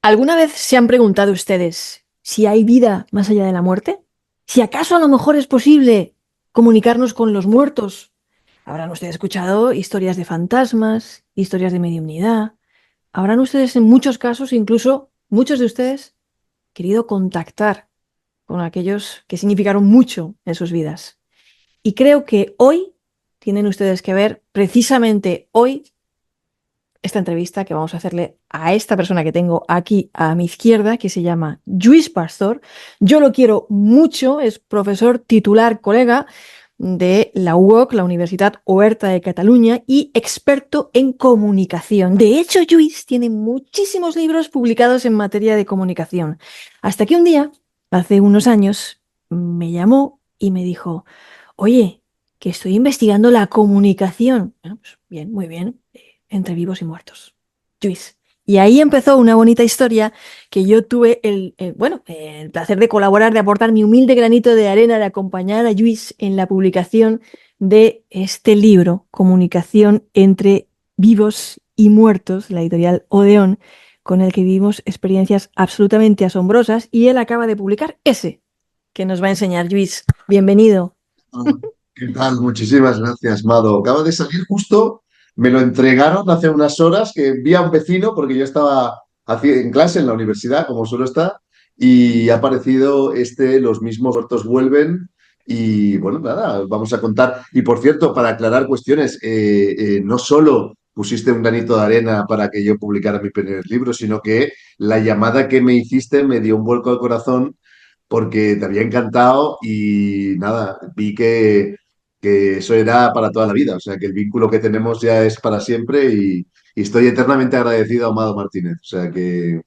¿Alguna vez se han preguntado ustedes si hay vida más allá de la muerte? ¿Si acaso a lo mejor es posible comunicarnos con los muertos? Habrán ustedes escuchado historias de fantasmas, historias de mediumnidad. Habrán ustedes en muchos casos, incluso muchos de ustedes, querido contactar con aquellos que significaron mucho en sus vidas. Y creo que hoy tienen ustedes que ver, precisamente hoy, esta entrevista que vamos a hacerle a esta persona que tengo aquí a mi izquierda, que se llama Lluís Pastor. Yo lo quiero mucho, es profesor titular, colega de la UOC, la Universidad Oberta de Cataluña, y experto en comunicación. De hecho, Lluís tiene muchísimos libros publicados en materia de comunicación. Hasta que un día, hace unos años, me llamó y me dijo, oye, que estoy investigando la comunicación. Bueno, pues bien, muy bien, entre vivos y muertos. Lluís. Y ahí empezó una bonita historia que yo tuve el placer de colaborar, de aportar mi humilde granito de arena, de acompañar a Lluís en la publicación de este libro, Comunicación entre vivos y muertos, la editorial Odeón, con el que vivimos experiencias absolutamente asombrosas, y él acaba de publicar ese que nos va a enseñar. Lluís, bienvenido. Ah, ¿qué tal? Muchísimas gracias, Mado. Acaba de salir justo, me lo entregaron hace unas horas que vi a un vecino porque yo estaba en clase en la universidad, como suelo estar, y ha aparecido Los mismos muertos vuelven. Y bueno, nada, vamos a contar. Y por cierto, para aclarar cuestiones, no solo pusiste un granito de arena para que yo publicara mi primer libro, sino que la llamada que me hiciste me dio un vuelco al corazón porque te había encantado y nada, vi que eso era para toda la vida, o sea, que el vínculo que tenemos ya es para siempre y estoy eternamente agradecido a Amado Martínez, o sea, que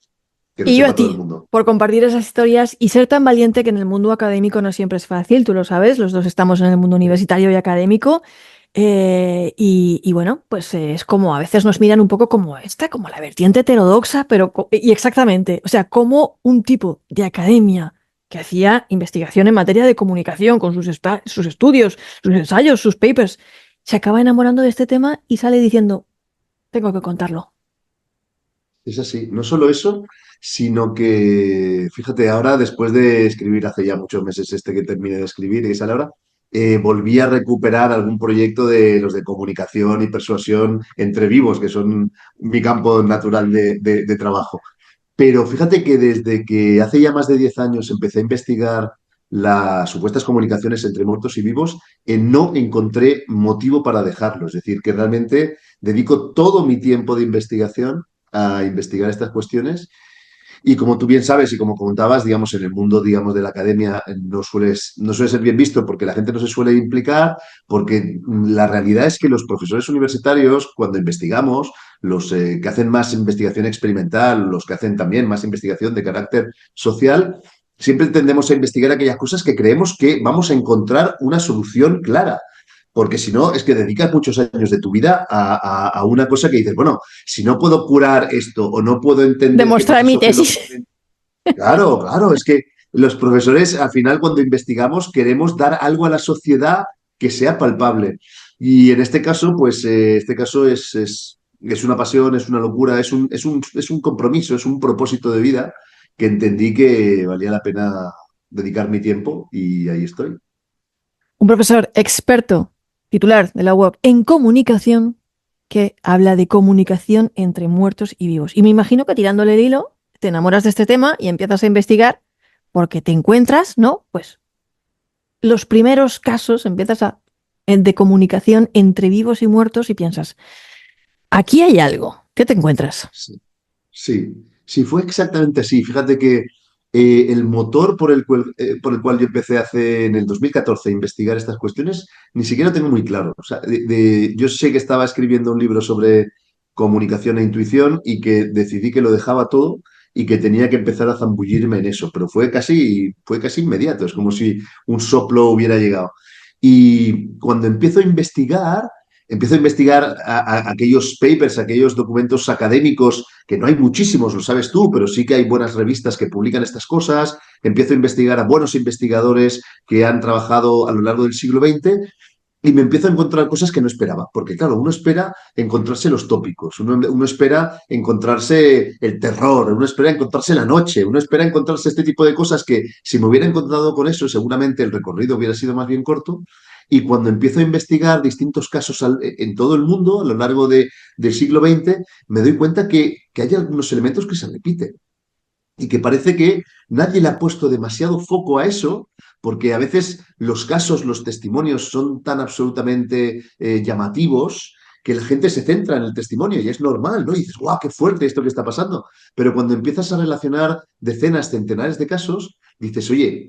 lo Y yo a sepa todo el ti, mundo. por compartir esas historias y ser tan valiente, que en el mundo académico no siempre es fácil, tú lo sabes, los dos estamos en el mundo universitario y académico. Y bueno, pues es como a veces nos miran un poco como esta, como la vertiente heterodoxa, pero y exactamente, o sea, como un tipo de academia que hacía investigación en materia de comunicación con sus estudios, sus ensayos, sus papers, se acaba enamorando de este tema y sale diciendo, tengo que contarlo. Es así, no solo eso, sino que, fíjate, ahora después de escribir hace ya muchos meses que terminé de escribir y que sale ahora, volví a recuperar algún proyecto de los de comunicación y persuasión entre vivos, que son mi campo natural de trabajo. Pero fíjate que desde que hace ya más de 10 años empecé a investigar las supuestas comunicaciones entre muertos y vivos, no encontré motivo para dejarlo. Es decir, que realmente dedico todo mi tiempo de investigación a investigar estas cuestiones y como tú bien sabes y como comentabas, digamos, en el mundo, digamos, de la academia no suele ser bien visto porque la gente no se suele implicar, porque la realidad es que los profesores universitarios, cuando investigamos, los que hacen más investigación experimental, los que hacen también más investigación de carácter social, siempre tendemos a investigar aquellas cosas que creemos que vamos a encontrar una solución clara. Porque si no, es que dedicas muchos años de tu vida a una cosa que dices, bueno, si no puedo curar esto o no puedo entender qué Demostrar pasa mi tesis. sociológicamente. Claro, claro, es que los profesores al final cuando investigamos queremos dar algo a la sociedad que sea palpable. Y en este caso, pues este caso es una pasión, es una locura, es un compromiso, es un propósito de vida que entendí que valía la pena dedicar mi tiempo y ahí estoy. Un profesor experto, titular de la UOC en comunicación, que habla de comunicación entre muertos y vivos. Y me imagino que tirándole el hilo, te enamoras de este tema y empiezas a investigar porque te encuentras, ¿no? Pues los primeros casos de comunicación entre vivos y muertos y piensas, aquí hay algo. ¿Qué te encuentras? Sí. Sí, sí, fue exactamente así. Fíjate que el motor por el cual yo empecé en el 2014 a investigar estas cuestiones, ni siquiera lo tengo muy claro. O sea, yo sé que estaba escribiendo un libro sobre comunicación e intuición y que decidí que lo dejaba todo y que tenía que empezar a zambullirme en eso, pero fue casi inmediato, es como si un soplo hubiera llegado. Y cuando empiezo a investigar aquellos papers, aquellos documentos académicos, que no hay muchísimos, lo sabes tú, pero sí que hay buenas revistas que publican estas cosas. Empiezo a investigar a buenos investigadores que han trabajado a lo largo del siglo XX y me empiezo a encontrar cosas que no esperaba, porque claro, uno espera encontrarse los tópicos, uno espera encontrarse el terror, uno espera encontrarse la noche, uno espera encontrarse este tipo de cosas que si me hubiera encontrado con eso, seguramente el recorrido hubiera sido más bien corto. Y cuando empiezo a investigar distintos casos en todo el mundo a lo largo del siglo XX, me doy cuenta que hay algunos elementos que se repiten y que parece que nadie le ha puesto demasiado foco a eso, porque a veces los casos, los testimonios son tan absolutamente llamativos que la gente se centra en el testimonio y es normal, ¿no? Y dices, ¡guau, qué fuerte esto que está pasando! Pero cuando empiezas a relacionar decenas, centenares de casos, dices, oye,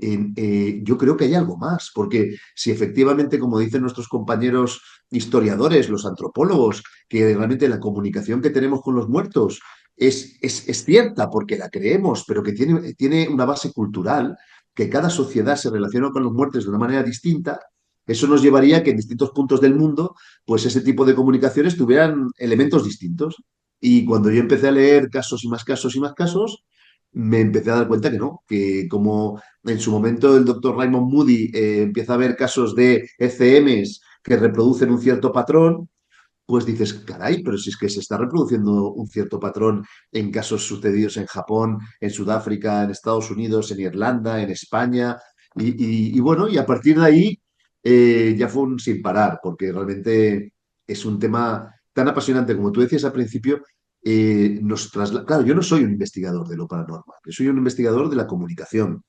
yo creo que hay algo más, porque si efectivamente, como dicen nuestros compañeros historiadores, los antropólogos, que realmente la comunicación que tenemos con los muertos es cierta porque la creemos, pero que tiene una base cultural, que cada sociedad se relaciona con los muertos de una manera distinta, eso nos llevaría a que en distintos puntos del mundo, pues ese tipo de comunicaciones tuvieran elementos distintos. Y cuando yo empecé a leer casos y más casos y más casos, me empecé a dar cuenta que no, que como en su momento el doctor Raymond Moody empieza a ver casos de ECMs que reproducen un cierto patrón, pues dices, caray, pero si es que se está reproduciendo un cierto patrón en casos sucedidos en Japón, en Sudáfrica, en Estados Unidos, en Irlanda, en España, y bueno, y a partir de ahí ya fue un sin parar, porque realmente es un tema tan apasionante como tú decías al principio. Claro, yo no soy un investigador de lo paranormal, yo soy un investigador de la comunicación.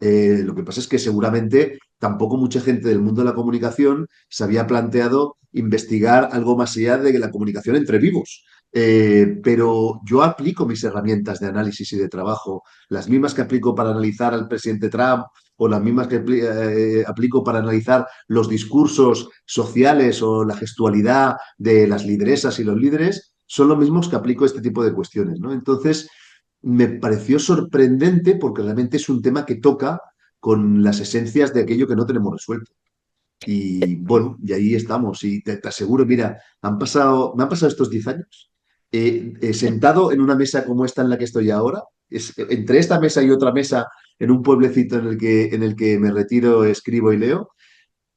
Lo que pasa es que seguramente tampoco mucha gente del mundo de la comunicación se había planteado investigar algo más allá de la comunicación entre vivos. Pero yo aplico mis herramientas de análisis y de trabajo, las mismas que aplico para analizar al presidente Trump o las mismas que aplico para analizar los discursos sociales o la gestualidad de las lideresas y los líderes, son los mismos que aplico a este tipo de cuestiones, ¿no? Entonces, me pareció sorprendente porque realmente es un tema que toca con las esencias de aquello que no tenemos resuelto. Y bueno, y ahí estamos. Y te aseguro, mira, me han pasado estos 10 años. Sentado en una mesa como esta en la que estoy ahora, entre esta mesa y otra mesa en un pueblecito en el que me retiro, escribo y leo,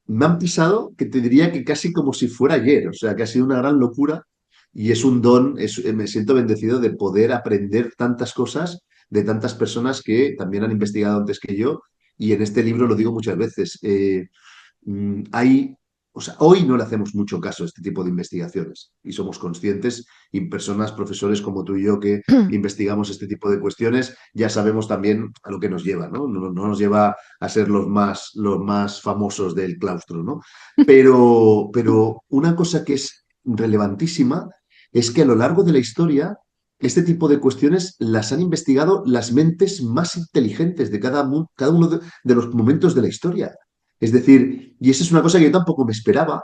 me han pisado que te diría que casi como si fuera ayer, o sea, que ha sido una gran locura y es un don, me siento bendecido de poder aprender tantas cosas de tantas personas que también han investigado antes que yo y en este libro lo digo muchas veces. Hay, o sea, hoy no le hacemos mucho caso a este tipo de investigaciones y somos conscientes y personas, profesores como tú y yo que investigamos este tipo de cuestiones, ya sabemos también a lo que nos lleva, ¿no? No nos lleva a ser los más famosos del claustro, ¿no? Pero una cosa que es relevantísima es que a lo largo de la historia este tipo de cuestiones las han investigado las mentes más inteligentes de cada uno de los momentos de la historia. Es decir, y esa es una cosa que yo tampoco me esperaba.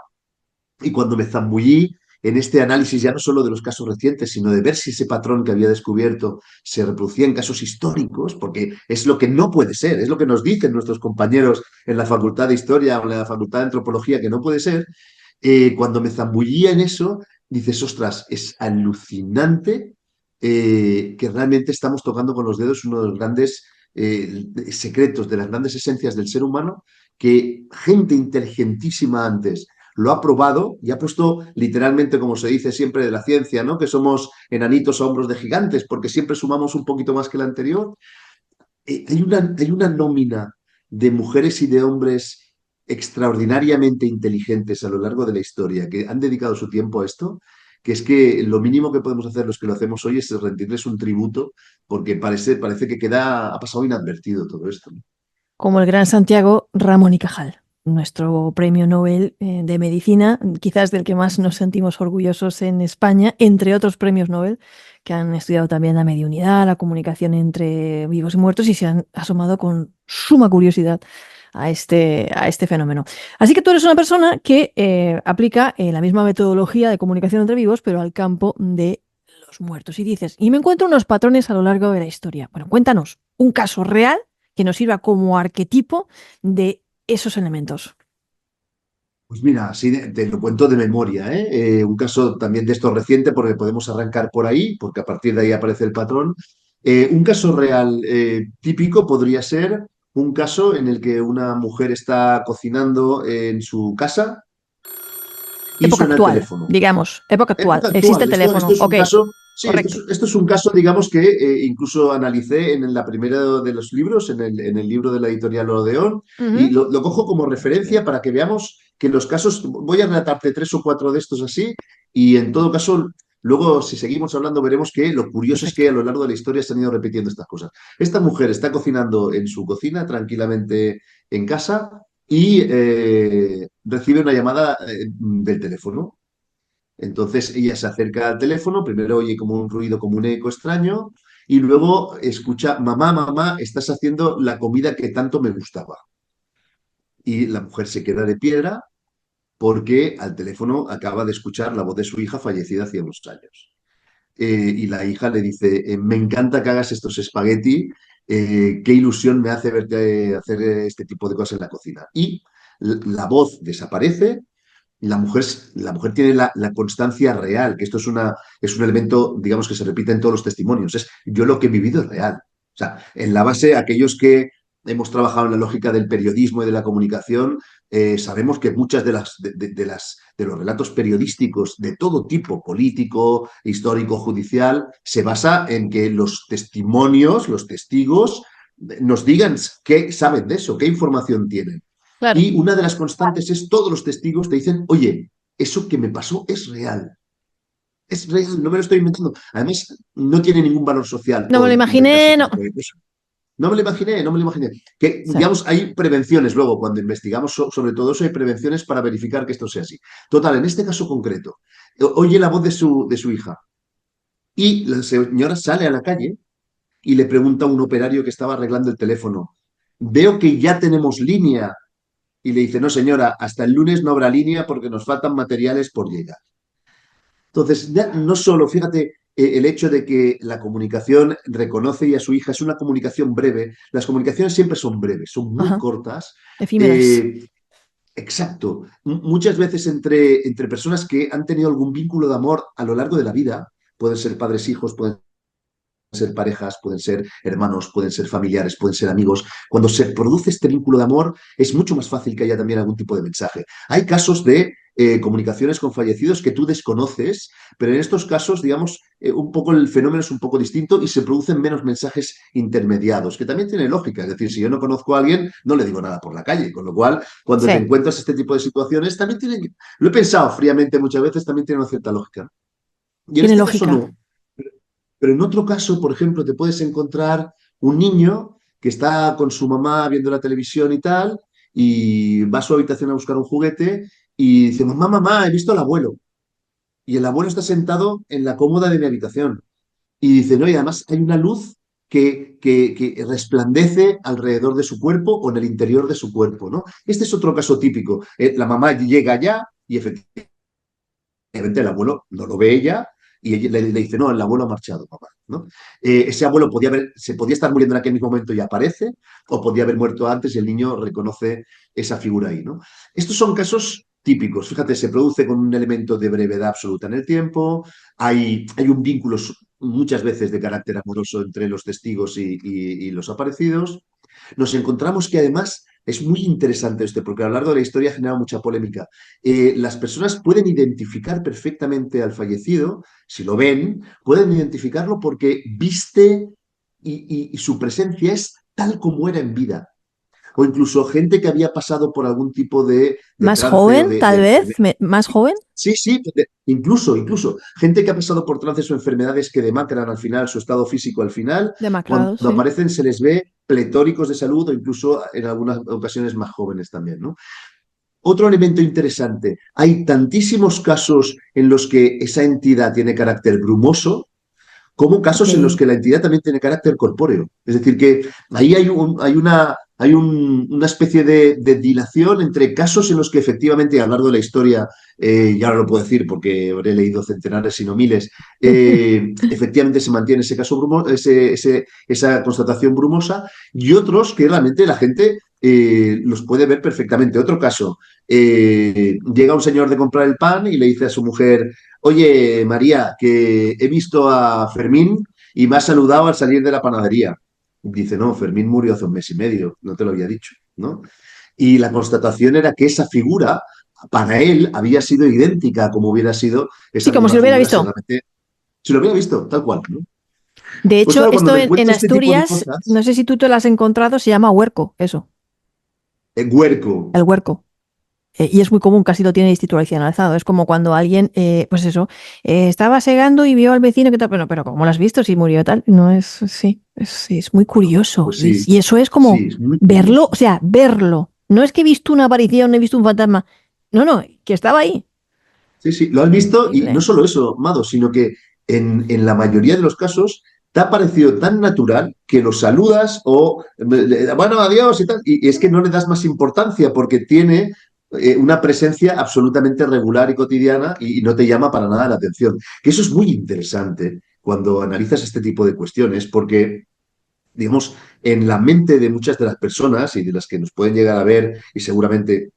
Y cuando me zambullí en este análisis ya no solo de los casos recientes, sino de ver si ese patrón que había descubierto se reproducía en casos históricos, porque es lo que no puede ser, es lo que nos dicen nuestros compañeros en la Facultad de Historia o en la Facultad de Antropología que no puede ser, cuando me zambullía en eso, dices, ostras, es alucinante que realmente estamos tocando con los dedos uno de los grandes secretos, de las grandes esencias del ser humano, que gente inteligentísima antes lo ha probado y ha puesto literalmente, como se dice siempre de la ciencia, ¿no? Que somos enanitos a hombros de gigantes, porque siempre sumamos un poquito más que el anterior. Hay una nómina de mujeres y de hombres extraordinariamente inteligentes a lo largo de la historia que han dedicado su tiempo a esto, que es que lo mínimo que podemos hacer los que lo hacemos hoy es rendirles un tributo, porque parece que ha pasado inadvertido todo esto, ¿no? Como el gran Santiago Ramón y Cajal, nuestro premio Nobel de Medicina, quizás del que más nos sentimos orgullosos en España, entre otros premios Nobel que han estudiado también la mediunidad, la comunicación entre vivos y muertos y se han asomado con suma curiosidad a este fenómeno. Así que tú eres una persona que aplica la misma metodología de comunicación entre vivos, pero al campo de los muertos. Y dices, y me encuentro unos patrones a lo largo de la historia. Bueno, cuéntanos un caso real que nos sirva como arquetipo de esos elementos. Pues mira, así te lo cuento de memoria, ¿eh? Un caso también de esto reciente, porque podemos arrancar por ahí, porque a partir de ahí aparece el patrón. Un caso real típico podría ser un caso en el que una mujer está cocinando en su casa y Época suena el actual, teléfono. digamos, época actual. Época Existe actual. el Esto teléfono. es un Ok, caso, sí, correcto. esto es un caso, digamos, que incluso analicé en la primera de los libros, en el libro de la editorial Odeón, y Ujú. lo cojo como referencia para que veamos que los casos, voy a relatarte tres o cuatro de estos así, y en todo caso, luego si seguimos hablando veremos que lo curioso es Perfecto. que a lo largo de la historia se han ido repitiendo estas cosas. Esta mujer está cocinando en su cocina tranquilamente en casa y recibe una llamada del teléfono. Entonces ella se acerca al teléfono, primero oye como un ruido, como un eco extraño, y luego escucha, mamá, mamá, estás haciendo la comida que tanto me gustaba. Y la mujer se queda de piedra porque al teléfono acaba de escuchar la voz de su hija fallecida hace unos años. Y la hija le dice, me encanta que hagas estos espagueti, qué ilusión me hace verte hacer este tipo de cosas en la cocina. Y la voz desaparece. La mujer tiene la constancia real, que esto es un elemento, digamos, que se repite en todos los testimonios. Es yo lo que he vivido es real. O sea, en la base, aquellos que hemos trabajado en la lógica del periodismo y de la comunicación, sabemos que muchas de los relatos periodísticos de todo tipo, político, histórico, judicial, se basa en que los testimonios, los testigos, nos digan qué saben de eso, qué información tienen. Claro. Y una de las constantes es todos los testigos te dicen, oye, eso que me pasó es real. Es real, no me lo estoy inventando. Además, no tiene ningún valor social No me lo inventarse imaginé, no. este tipo de cosas. No me lo imaginé, no me lo imaginé. Que, Sí. digamos, hay prevenciones luego, cuando investigamos sobre todo eso, hay prevenciones para verificar que esto sea así. Total, en este caso concreto, oye la voz de su hija y la señora sale a la calle y le pregunta a un operario que estaba arreglando el teléfono, veo que ya tenemos línea. Y le dice, no señora, hasta el lunes no habrá línea porque nos faltan materiales por llegar. Entonces, ya no solo, fíjate, el hecho de que la comunicación reconoce y a su hija es una comunicación breve, las comunicaciones siempre son breves, son muy Ajá. cortas. Efímeras. eh, exacto. Muchas veces entre personas que han tenido algún vínculo de amor a lo largo de la vida, pueden ser padres, hijos, pueden ser parejas, pueden ser hermanos, pueden ser familiares, pueden ser amigos. Cuando se produce este vínculo de amor, es mucho más fácil que haya también algún tipo de mensaje. Hay casos de comunicaciones con fallecidos que tú desconoces, pero en estos casos, digamos, un poco el fenómeno es un poco distinto y se producen menos mensajes intermediados, que también tiene lógica. Es decir, si yo no conozco a alguien, no le digo nada por la calle, con lo cual, cuando te Sí. encuentras este tipo de situaciones, también tienen, lo he pensado fríamente muchas veces, también tiene una cierta lógica. Y en Tiene este caso lógica. no. Pero en otro caso, por ejemplo, te puedes encontrar un niño que está con su mamá viendo la televisión y tal, y va a su habitación a buscar un juguete y dice, mamá, mamá, he visto al abuelo. Y el abuelo está sentado en la cómoda de mi habitación. Y dice, no, y además hay una luz que resplandece alrededor de su cuerpo o en el interior de su cuerpo, ¿no? Este es otro caso típico. La mamá llega allá y efectivamente el abuelo no lo ve ella y ella le dice, no, el abuelo ha marchado, papá, ¿no? Ese abuelo se podía estar muriendo en aquel mismo momento y aparece, o podía haber muerto antes y el niño reconoce esa figura ahí, ¿no? Estos son casos típicos. Fíjate, se produce con un elemento de brevedad absoluta en el tiempo, hay un vínculo muchas veces de carácter amoroso entre los testigos y los aparecidos. Nos encontramos que además es muy interesante esto, porque a lo largo de la historia ha generado mucha polémica. Las personas pueden identificar perfectamente al fallecido, si lo ven, pueden identificarlo porque viste y su presencia es tal como era en vida. O incluso gente que había pasado por algún tipo de Más trance o joven, de tal vez. enfermedad. Más joven. Sí, sí, incluso gente que ha pasado por trances o enfermedades que demacran al final su estado físico al final, cuando Demacrado, sí. aparecen se les ve pletóricos de salud o incluso en algunas ocasiones más jóvenes también, ¿no? Otro elemento interesante, hay tantísimos casos en los que esa entidad tiene carácter brumoso, como Ok. casos en los que la entidad también tiene carácter corpóreo. Es decir, que ahí una especie de dilación entre casos en los que efectivamente a lo largo de la historia, y ahora lo puedo decir porque habré leído centenares, si no miles, efectivamente se mantiene ese caso esa constatación brumosa, y otros que realmente la gente los puede ver perfectamente. Otro caso, llega un señor de comprar el pan y le dice a su mujer, oye, María, que he visto a Fermín y me ha saludado al salir de la panadería. Dice, no, Fermín murió hace un mes y medio, no te lo había dicho, ¿no? Y la constatación era que esa figura para él había sido idéntica a como hubiera sido Sí, esa como si misma lo hubiera figura visto. si lo hubiera visto, tal cual, ¿no? De Pues hecho, claro, cuando esto te en cuento este tipo de Asturias, cosas, no sé si tú te lo has encontrado, se llama huerco, eso, Huerco, el huerco. Y es muy común, casi lo tiene institucionalizado. Es como cuando alguien, pues eso, estaba segando y vio al vecino que tal, pero ¿cómo lo has visto si murió tal? No es, sí, sí, es muy curioso, pues Luis. sí, Y eso es como sí, es muy verlo, curioso. o sea, verlo. No es que he visto una aparición, he visto un fantasma. No, no, que estaba ahí. Sí, sí, lo has visto y no Increíble. solo eso, Mado, sino que en la mayoría de los casos te ha parecido tan natural que lo saludas o, bueno, adiós y tal, y es que no le das más importancia porque tiene una presencia absolutamente regular y cotidiana y no te llama para nada la atención. Que eso es muy interesante cuando analizas este tipo de cuestiones porque digamos, en la mente de muchas de las personas y de las que nos pueden llegar a ver, y seguramente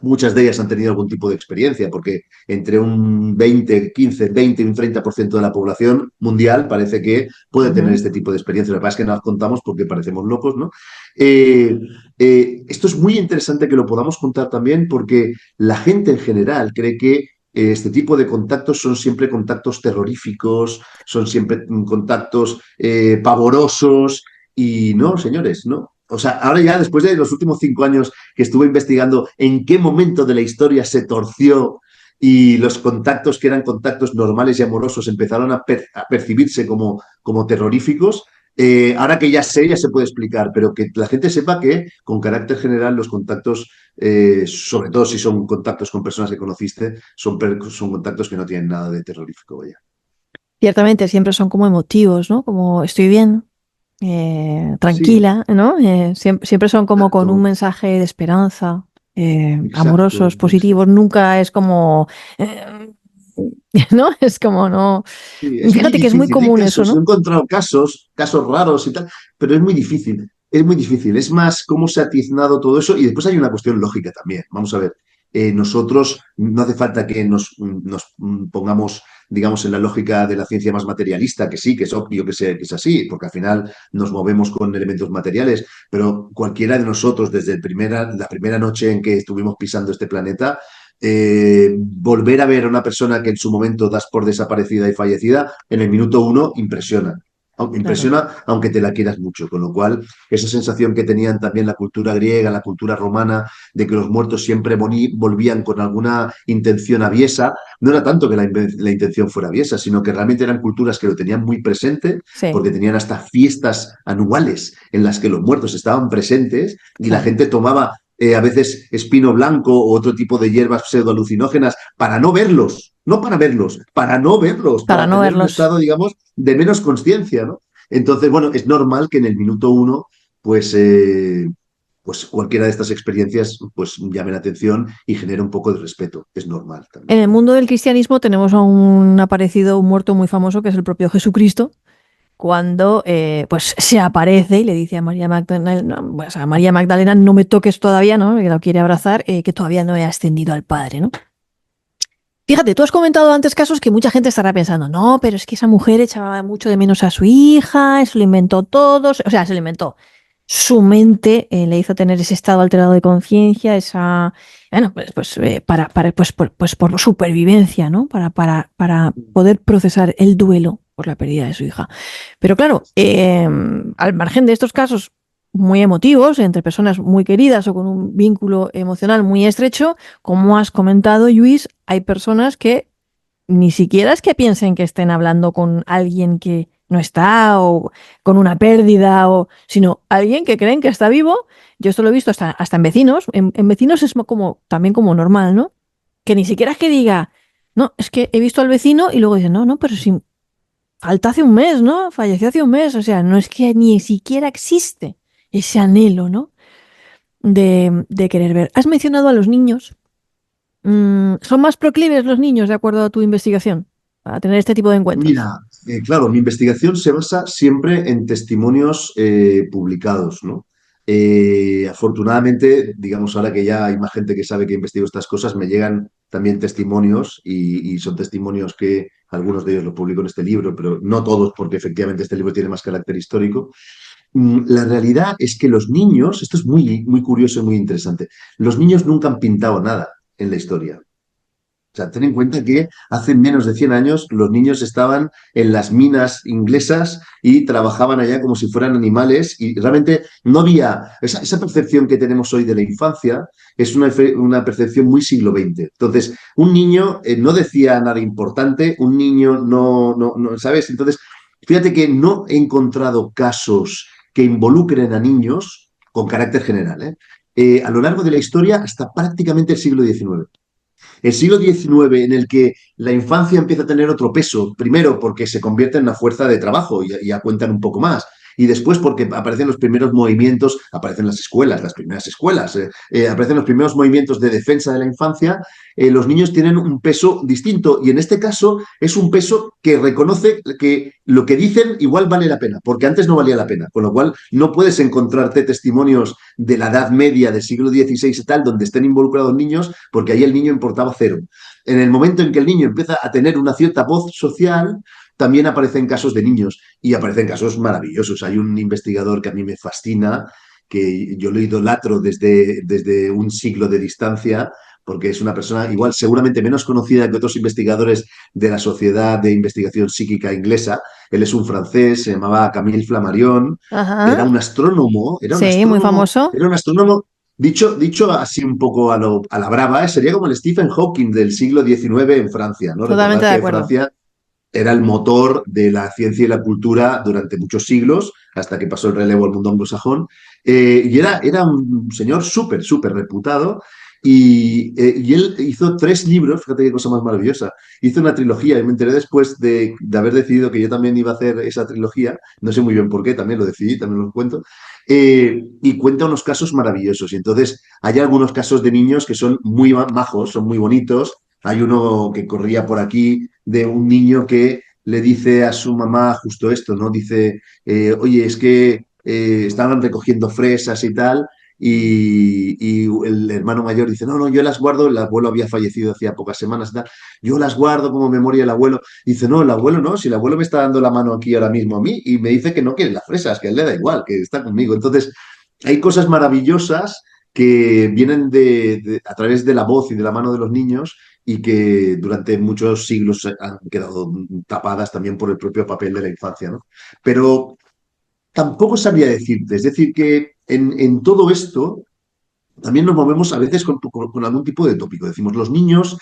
muchas de ellas han tenido algún tipo de experiencia, porque entre un 20, 15, 20 y un 30% de la población mundial parece que puede tener Ujú. este tipo de experiencia. Lo que pasa es que no las contamos porque parecemos locos, ¿no? Esto es muy interesante que lo podamos contar también porque la gente en general cree que este tipo de contactos son siempre contactos terroríficos, son siempre contactos pavorosos, y no, señores, no. O sea, ahora ya después de los últimos 5 años que estuve investigando en qué momento de la historia se torció y los contactos que eran contactos normales y amorosos empezaron a percibirse como terroríficos, ahora que ya sé, ya se puede explicar, pero que la gente sepa que con carácter general los contactos, sobre todo si son contactos con personas que conociste, son contactos que no tienen nada de terrorífico, vaya. Ciertamente, siempre son como emotivos, ¿no? Como estoy bien, Sí, tranquila, ¿no? Siempre son como con un exacto, mensaje de esperanza, amorosos, exacto, positivos. exacto. Nunca es como, eh, ¿no? Es como no. Sí, es muy Fíjate que es muy difícil. Hay común eso, casos, he ¿no? encontrado casos raros y tal, pero es muy difícil. Es muy difícil. Es más cómo se ha tiznado todo eso y después hay una cuestión lógica también. Vamos a ver, nosotros no hace falta que nos pongamos, digamos, en la lógica de la ciencia más materialista, que sí, que es obvio que es así, porque al final nos movemos con elementos materiales, pero cualquiera de nosotros, desde la primera noche en que estuvimos pisando este planeta, volver a ver a una persona que en su momento das por desaparecida y fallecida, en el minuto uno impresiona. Claro. Impresiona aunque te la quieras mucho, con lo cual esa sensación que tenían también la cultura griega, la cultura romana, de que los muertos siempre volvían con alguna intención aviesa, no era tanto que la intención fuera aviesa, sino que realmente eran culturas que lo tenían muy presente, Sí, porque tenían hasta fiestas anuales en las que los muertos estaban presentes y la claro. gente tomaba a veces espino blanco o otro tipo de hierbas pseudoalucinógenas para no verlos, no para verlos, para no verlos, Para para no tener un verlos. estado, digamos, de menos conciencia, ¿no? Entonces, bueno, es normal que en el minuto uno, pues, pues cualquiera de estas experiencias pues llame la atención y genere un poco de respeto. Es normal En también. el mundo del cristianismo tenemos a un aparecido, un muerto muy famoso, que es el propio Jesucristo, cuando pues se aparece y le dice a María Magdalena, no, pues a María Magdalena, no me toques todavía, ¿no? Que lo quiere abrazar, que todavía no he ascendido al Padre, ¿no? Fíjate, tú has comentado antes casos que mucha gente estará pensando, no, pero es que esa mujer echaba mucho de menos a su hija, se lo inventó todo, o sea, se lo inventó. Su mente le hizo tener ese estado alterado de conciencia, esa, bueno, pues por supervivencia, ¿no? Para poder procesar el duelo por la pérdida de su hija. Pero claro, al margen de estos casos muy emotivos, entre personas muy queridas o con un vínculo emocional muy estrecho, como has comentado, Luis, hay personas que ni siquiera es que piensen que estén hablando con alguien que no está o con una pérdida, sino alguien que creen que está vivo. Yo esto lo he visto hasta en vecinos. En vecinos es como, también como normal, ¿no? Que ni siquiera es que diga, no, es que he visto al vecino y luego dicen, no, no, pero si falta hace un mes, ¿no? Falleció hace un mes. O sea, no es que ni siquiera existe ese anhelo, ¿no? De querer ver. Has mencionado a los niños. ¿Son más proclives los niños, de acuerdo a tu investigación, a tener este tipo de encuentros? Mira, claro, mi investigación se basa siempre en testimonios publicados, ¿no? Afortunadamente, digamos, ahora que ya hay más gente que sabe que investigo estas cosas, me llegan también testimonios y son testimonios que algunos de ellos los publico en este libro, pero no todos, porque efectivamente este libro tiene más carácter histórico. La realidad es que los niños, esto es muy, muy curioso y muy interesante, los niños nunca han pintado nada. en la historia. O sea, ten en cuenta que hace menos de 100 años los niños estaban en las minas inglesas y trabajaban allá como si fueran animales y realmente no había esa percepción que tenemos hoy de la infancia, es una percepción muy siglo XX. Entonces, un niño no decía nada importante, un niño no, ¿sabes? Entonces, fíjate que no he encontrado casos que involucren a niños con carácter general, ¿eh? A lo largo de la historia hasta prácticamente el siglo XIX. El siglo XIX en el que la infancia empieza a tener otro peso, primero porque se convierte en una fuerza de trabajo y ya cuentan un poco más, y después porque aparecen los primeros movimientos, aparecen las escuelas, las primeras escuelas, aparecen los primeros movimientos de defensa de la infancia, los niños tienen un peso distinto y en este caso es un peso que reconoce que lo que dicen igual vale la pena, porque antes no valía la pena, con lo cual no puedes encontrarte testimonios de la Edad Media del siglo XVI y tal, donde estén involucrados niños, porque ahí el niño importaba cero. En el momento en que el niño empieza a tener una cierta voz social, también aparecen casos de niños y aparecen casos maravillosos. Hay un investigador que a mí me fascina, que yo lo idolatro desde un siglo de distancia, porque es una persona igual seguramente menos conocida que otros investigadores de la Sociedad de Investigación Psíquica Inglesa. Él es un francés, se llamaba Camille Flammarion, Ajá. Sí, muy famoso. era un astrónomo. Dicho así un poco a la brava, sería como el Stephen Hawking del siglo XIX en Francia, ¿no? Totalmente Recordar de que acuerdo. Francia era el motor de la ciencia y la cultura durante muchos siglos, hasta que pasó el relevo al mundo anglosajón. Y era un señor súper reputado. Y él hizo 3 libros, fíjate qué cosa más maravillosa. Hizo una trilogía y me enteré después de haber decidido que yo también iba a hacer esa trilogía. No sé muy bien por qué, también lo decidí, también lo cuento. Y cuenta unos casos maravillosos. Y entonces hay algunos casos de niños que son muy majos, son muy bonitos. Hay uno que corría por aquí de un niño que le dice a su mamá justo esto, ¿no? Dice, oye, es que estaban recogiendo fresas y tal, y el hermano mayor dice, no, yo las guardo, el abuelo había fallecido hacía pocas semanas y tal, yo las guardo como memoria del abuelo. Dice, no, el abuelo no, si el abuelo me está dando la mano aquí ahora mismo a mí y me dice que no quiere las fresas, que a él le da igual, que está conmigo. Entonces, hay cosas maravillosas que vienen a través de la voz y de la mano de los niños y que durante muchos siglos han quedado tapadas también por el propio papel de la infancia, ¿no? Pero tampoco sabría decirte, es decir, que en todo esto también nos movemos a veces con algún tipo de tópico. Decimos, los niños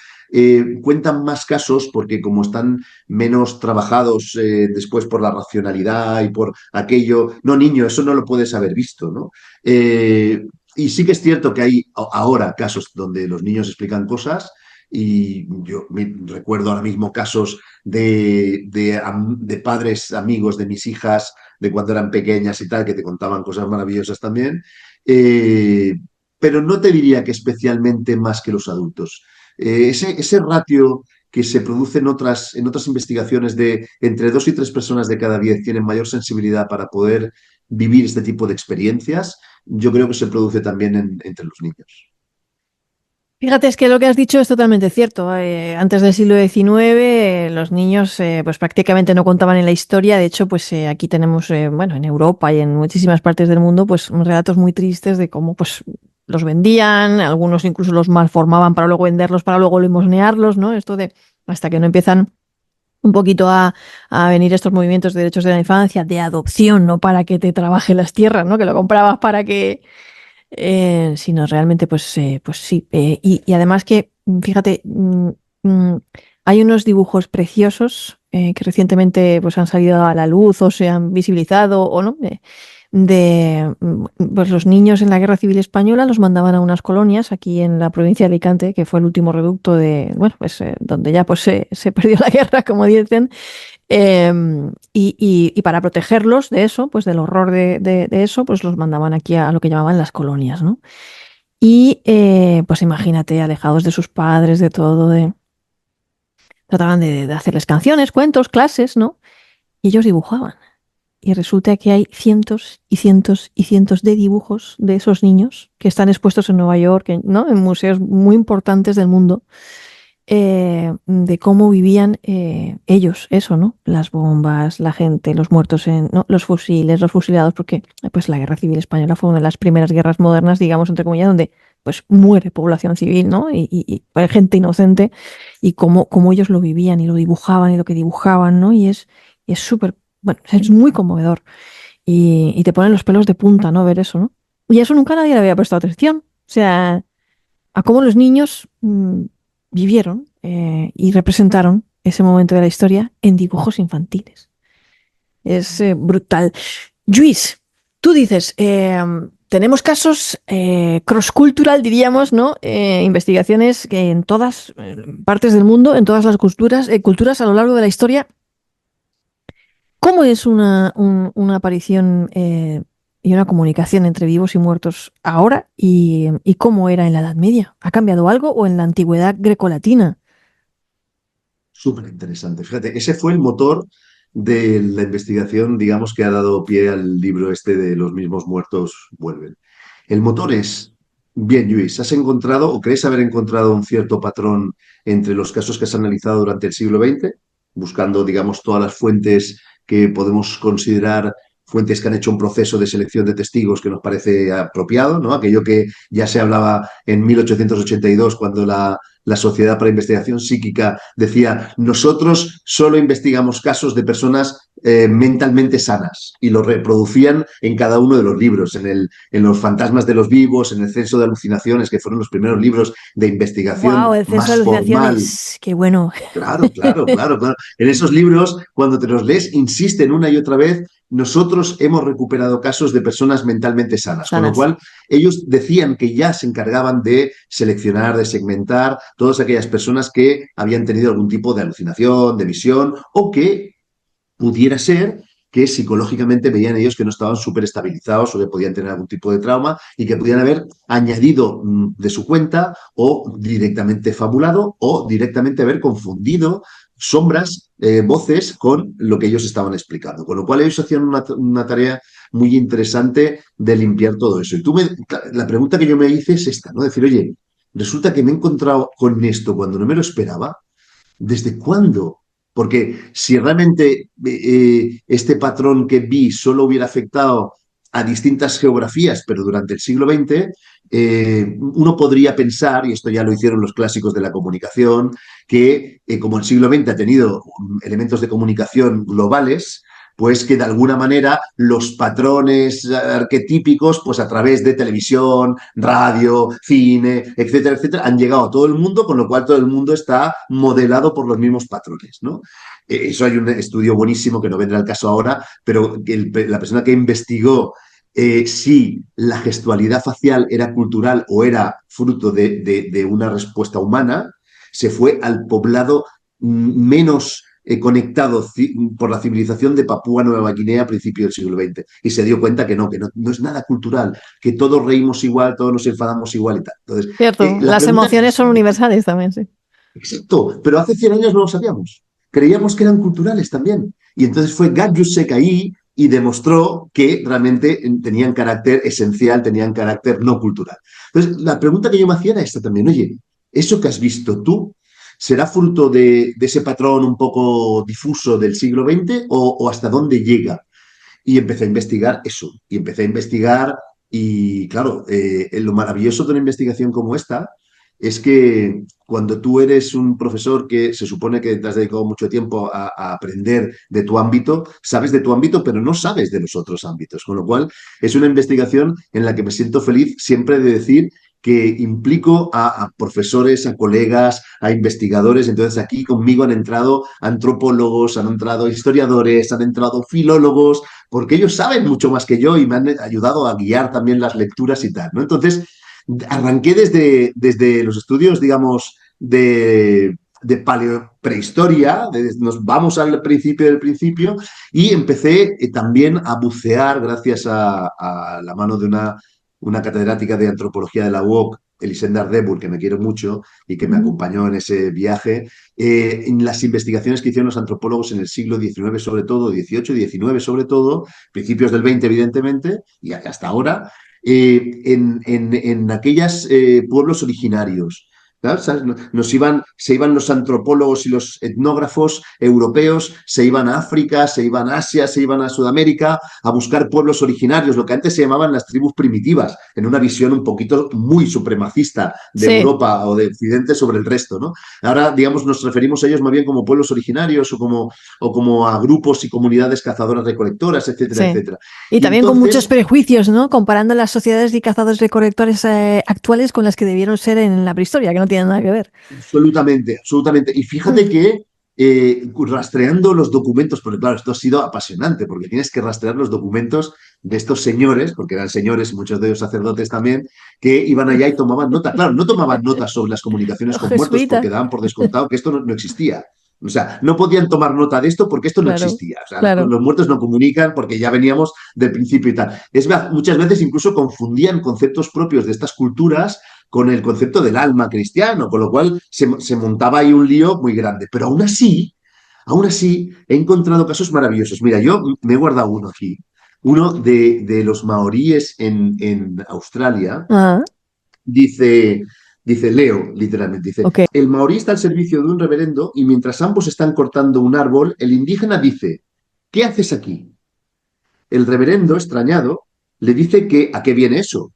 cuentan más casos porque como están menos trabajados después por la racionalidad y por aquello, no, niño, eso no lo puedes haber visto, ¿no? Y sí que es cierto que hay ahora casos donde los niños explican cosas y yo recuerdo ahora mismo casos de padres amigos de mis hijas de cuando eran pequeñas y tal, que te contaban cosas maravillosas también. Eh, pero no te diría que especialmente más que los adultos. Ese ratio que se produce en otras investigaciones de entre 2 y 3 personas de cada 10 tienen mayor sensibilidad para poder vivir este tipo de experiencias, yo creo que se produce también entre los niños. Fíjate, es que lo que has dicho es totalmente cierto. Antes del siglo XIX, los niños pues prácticamente no contaban en la historia. De hecho, pues aquí tenemos, bueno, en Europa y en muchísimas partes del mundo, pues relatos muy tristes de cómo pues los vendían, algunos incluso los malformaban para luego venderlos, para luego limosnearlos, ¿no? Esto de hasta que no empiezan un poquito a venir estos movimientos de derechos de la infancia, de adopción, no para que te trabaje las tierras, ¿no? Que lo comprabas para que sino realmente, pues sí. Y además que, fíjate, hay unos dibujos preciosos que recientemente pues, han salido a la luz o se han visibilizado o no, pues los niños en la Guerra Civil Española los mandaban a unas colonias aquí en la provincia de Alicante, que fue el último reducto de, bueno, pues donde ya pues se perdió la guerra, como dicen. Y para protegerlos de eso, pues del horror de eso, pues los mandaban aquí a lo que llamaban las colonias, ¿no? Y pues imagínate, alejados de sus padres, de todo, trataban de hacerles canciones, cuentos, clases, ¿no? Y ellos dibujaban. Y resulta que hay cientos y cientos y cientos de dibujos de esos niños que están expuestos en Nueva York, ¿no? En museos muy importantes del mundo de cómo vivían ellos, eso, ¿no? Las bombas, la gente, los muertos ¿no? Los fusiles, los fusilados, porque pues la Guerra Civil Española fue una de las primeras guerras modernas, digamos, entre comillas, donde pues muere población civil, ¿no? Y hay gente inocente y cómo ellos lo vivían y lo dibujaban y lo que dibujaban, ¿no? Y es súper, bueno, es muy conmovedor y te ponen los pelos de punta, ¿no? Ver eso, ¿no? Y eso nunca nadie le había prestado atención. O sea, a cómo los niños vivieron y representaron ese momento de la historia en dibujos infantiles. Es brutal. Luis, tú dices, tenemos casos cross-cultural, diríamos, ¿no? Investigaciones que en todas partes del mundo, en todas las culturas a lo largo de la historia. ¿Cómo es una aparición y una comunicación entre vivos y muertos ahora y cómo era en la Edad Media? ¿Ha cambiado algo o en la antigüedad grecolatina? Súper interesante. Fíjate, ese fue el motor de la investigación, digamos, que ha dado pie al libro este de Los mismos muertos vuelven. El motor es, bien, Luis, ¿has encontrado o crees haber encontrado un cierto patrón entre los casos que has analizado durante el siglo XX? Buscando, digamos, todas las fuentes que podemos considerar fuentes que han hecho un proceso de selección de testigos que nos parece apropiado, ¿no? Aquello que ya se hablaba en 1882 cuando la Sociedad para Investigación Psíquica decía, nosotros solo investigamos casos de personas mentalmente sanas y lo reproducían en cada uno de los libros, en los fantasmas de los vivos, en el censo de alucinaciones, que fueron los primeros libros de ¡Wow! investigación El censo de más formal. alucinaciones. ¡Qué bueno! Claro, claro, claro, claro. En esos libros, cuando te los lees, insisten una y otra vez, nosotros hemos recuperado casos de personas mentalmente sanas, con lo Sanas. cual ellos decían que ya se encargaban de seleccionar, de segmentar todas aquellas personas que habían tenido algún tipo de alucinación, de visión o que pudiera ser que psicológicamente veían ellos que no estaban súper estabilizados o que podían tener algún tipo de trauma y que podían haber añadido de su cuenta o directamente fabulado o directamente haber confundido sombras, voces con lo que ellos estaban explicando. Con lo cual ellos hacían una tarea muy interesante de limpiar todo eso. Y la pregunta que yo me hice es esta, ¿no? Decir, oye, resulta que me he encontrado con esto cuando no me lo esperaba. ¿Desde cuándo? Porque si realmente este patrón que vi solo hubiera afectado a distintas geografías, pero durante el siglo XX, uno podría pensar, y esto ya lo hicieron los clásicos de la comunicación, que como el siglo XX ha tenido elementos de comunicación globales, pues que de alguna manera los patrones arquetípicos, pues a través de televisión, radio, cine, etcétera, etcétera, han llegado a todo el mundo, con lo cual todo el mundo está modelado por los mismos patrones, ¿no? Eso hay un estudio buenísimo que no vendrá al caso ahora, pero la persona que investigó si la gestualidad facial era cultural o era fruto de una respuesta humana, se fue al poblado menos conectado por la civilización de Papúa Nueva Guinea a principios del siglo XX. Y se dio cuenta que no es nada cultural, que todos reímos igual, todos nos enfadamos igual y tal. Entonces, Cierto, la las pregunta es emociones son esta. universales también, sí. Exacto, pero hace 100 años no lo sabíamos. Creíamos que eran culturales también. Y entonces fue Gajusek ahí y demostró que realmente tenían carácter esencial, tenían carácter no cultural. Entonces, la pregunta que yo me hacía era esta también. Oye, ¿eso que has visto tú será fruto de ese patrón un poco difuso del siglo XX o hasta dónde llega? Y empecé a investigar eso. Y empecé a investigar y, claro, lo maravilloso de una investigación como esta es que cuando tú eres un profesor que se supone que te has dedicado mucho tiempo a aprender de tu ámbito, sabes de tu ámbito, pero no sabes de los otros ámbitos. Con lo cual, es una investigación en la que me siento feliz siempre de decir que implico a profesores, a colegas, a investigadores. Entonces aquí conmigo han entrado antropólogos, han entrado historiadores, han entrado filólogos, porque ellos saben mucho más que yo y me han ayudado a guiar también las lecturas y tal, ¿no? Entonces, arranqué desde los estudios, digamos, de prehistoria, nos vamos al principio del principio, y empecé también a bucear, gracias a la mano de una catedrática de antropología de la UOC, Elisenda Ardebur, que me quiero mucho y que me Ujú. acompañó en ese viaje, en las investigaciones que hicieron los antropólogos en el siglo XIX sobre todo, XVIII, XIX sobre todo, principios del XX evidentemente, y hasta ahora, en aquellos pueblos originarios, ¿sabes? Se iban los antropólogos y los etnógrafos europeos, se iban a África, se iban a Asia, se iban a Sudamérica a buscar pueblos originarios, lo que antes se llamaban las tribus primitivas, en una visión un poquito muy supremacista de Sí, Europa o de Occidente sobre el resto, ¿no? Ahora, digamos, nos referimos a ellos más bien como pueblos originarios o como a grupos y comunidades cazadoras-recolectoras, etcétera, sí. etcétera. Y Y también con muchos entonces, prejuicios, ¿no? Comparando las sociedades de cazadores-recolectores actuales con las que debieron ser en la prehistoria, que no tienen nada que ver. absolutamente, absolutamente. Y fíjate que rastreando los documentos, porque claro, esto ha sido apasionante, porque tienes que rastrear los documentos de estos señores, porque eran señores, muchos de ellos sacerdotes también, que iban allá y tomaban nota. Claro, no tomaban notas sobre las comunicaciones Los con muertos porque jesuitas, daban por descontado que esto no existía. O sea, no podían tomar nota de esto porque esto no claro, existía. O sea, claro. los muertos no comunican porque ya veníamos del principio y tal. Es verdad, muchas veces incluso confundían conceptos propios de estas culturas con el concepto del alma cristiano, con lo cual se montaba ahí un lío muy grande. Pero aún así, he encontrado casos maravillosos. Mira, yo me he guardado uno aquí, uno de los maoríes en Australia, Ah, dice, Leo, literalmente, dice, ok. el maorí está al servicio de un reverendo y mientras ambos están cortando un árbol, el indígena dice, ¿qué haces aquí? El reverendo, extrañado, le dice que a qué viene eso.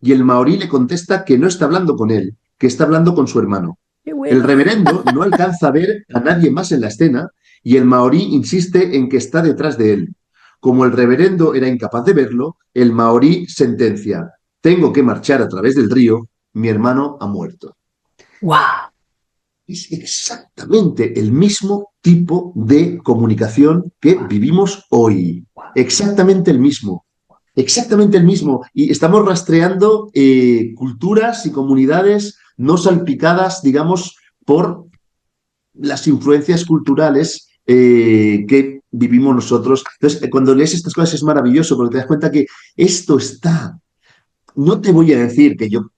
Y el maorí le contesta que no está hablando con él, que está hablando con su hermano. Qué El bueno. reverendo no alcanza a ver a nadie más en la escena y el maorí insiste en que está detrás de él. Como el reverendo era incapaz de verlo, el maorí sentencia, tengo que marchar a través del río, mi hermano ha muerto. ¡Wow! Es exactamente el mismo tipo de comunicación que vivimos hoy. Exactamente el mismo. Exactamente el mismo. Y estamos rastreando culturas y comunidades no salpicadas, digamos, por las influencias culturales que vivimos nosotros. Entonces, cuando lees estas cosas es maravilloso porque te das cuenta que esto está. No te voy a decir que yo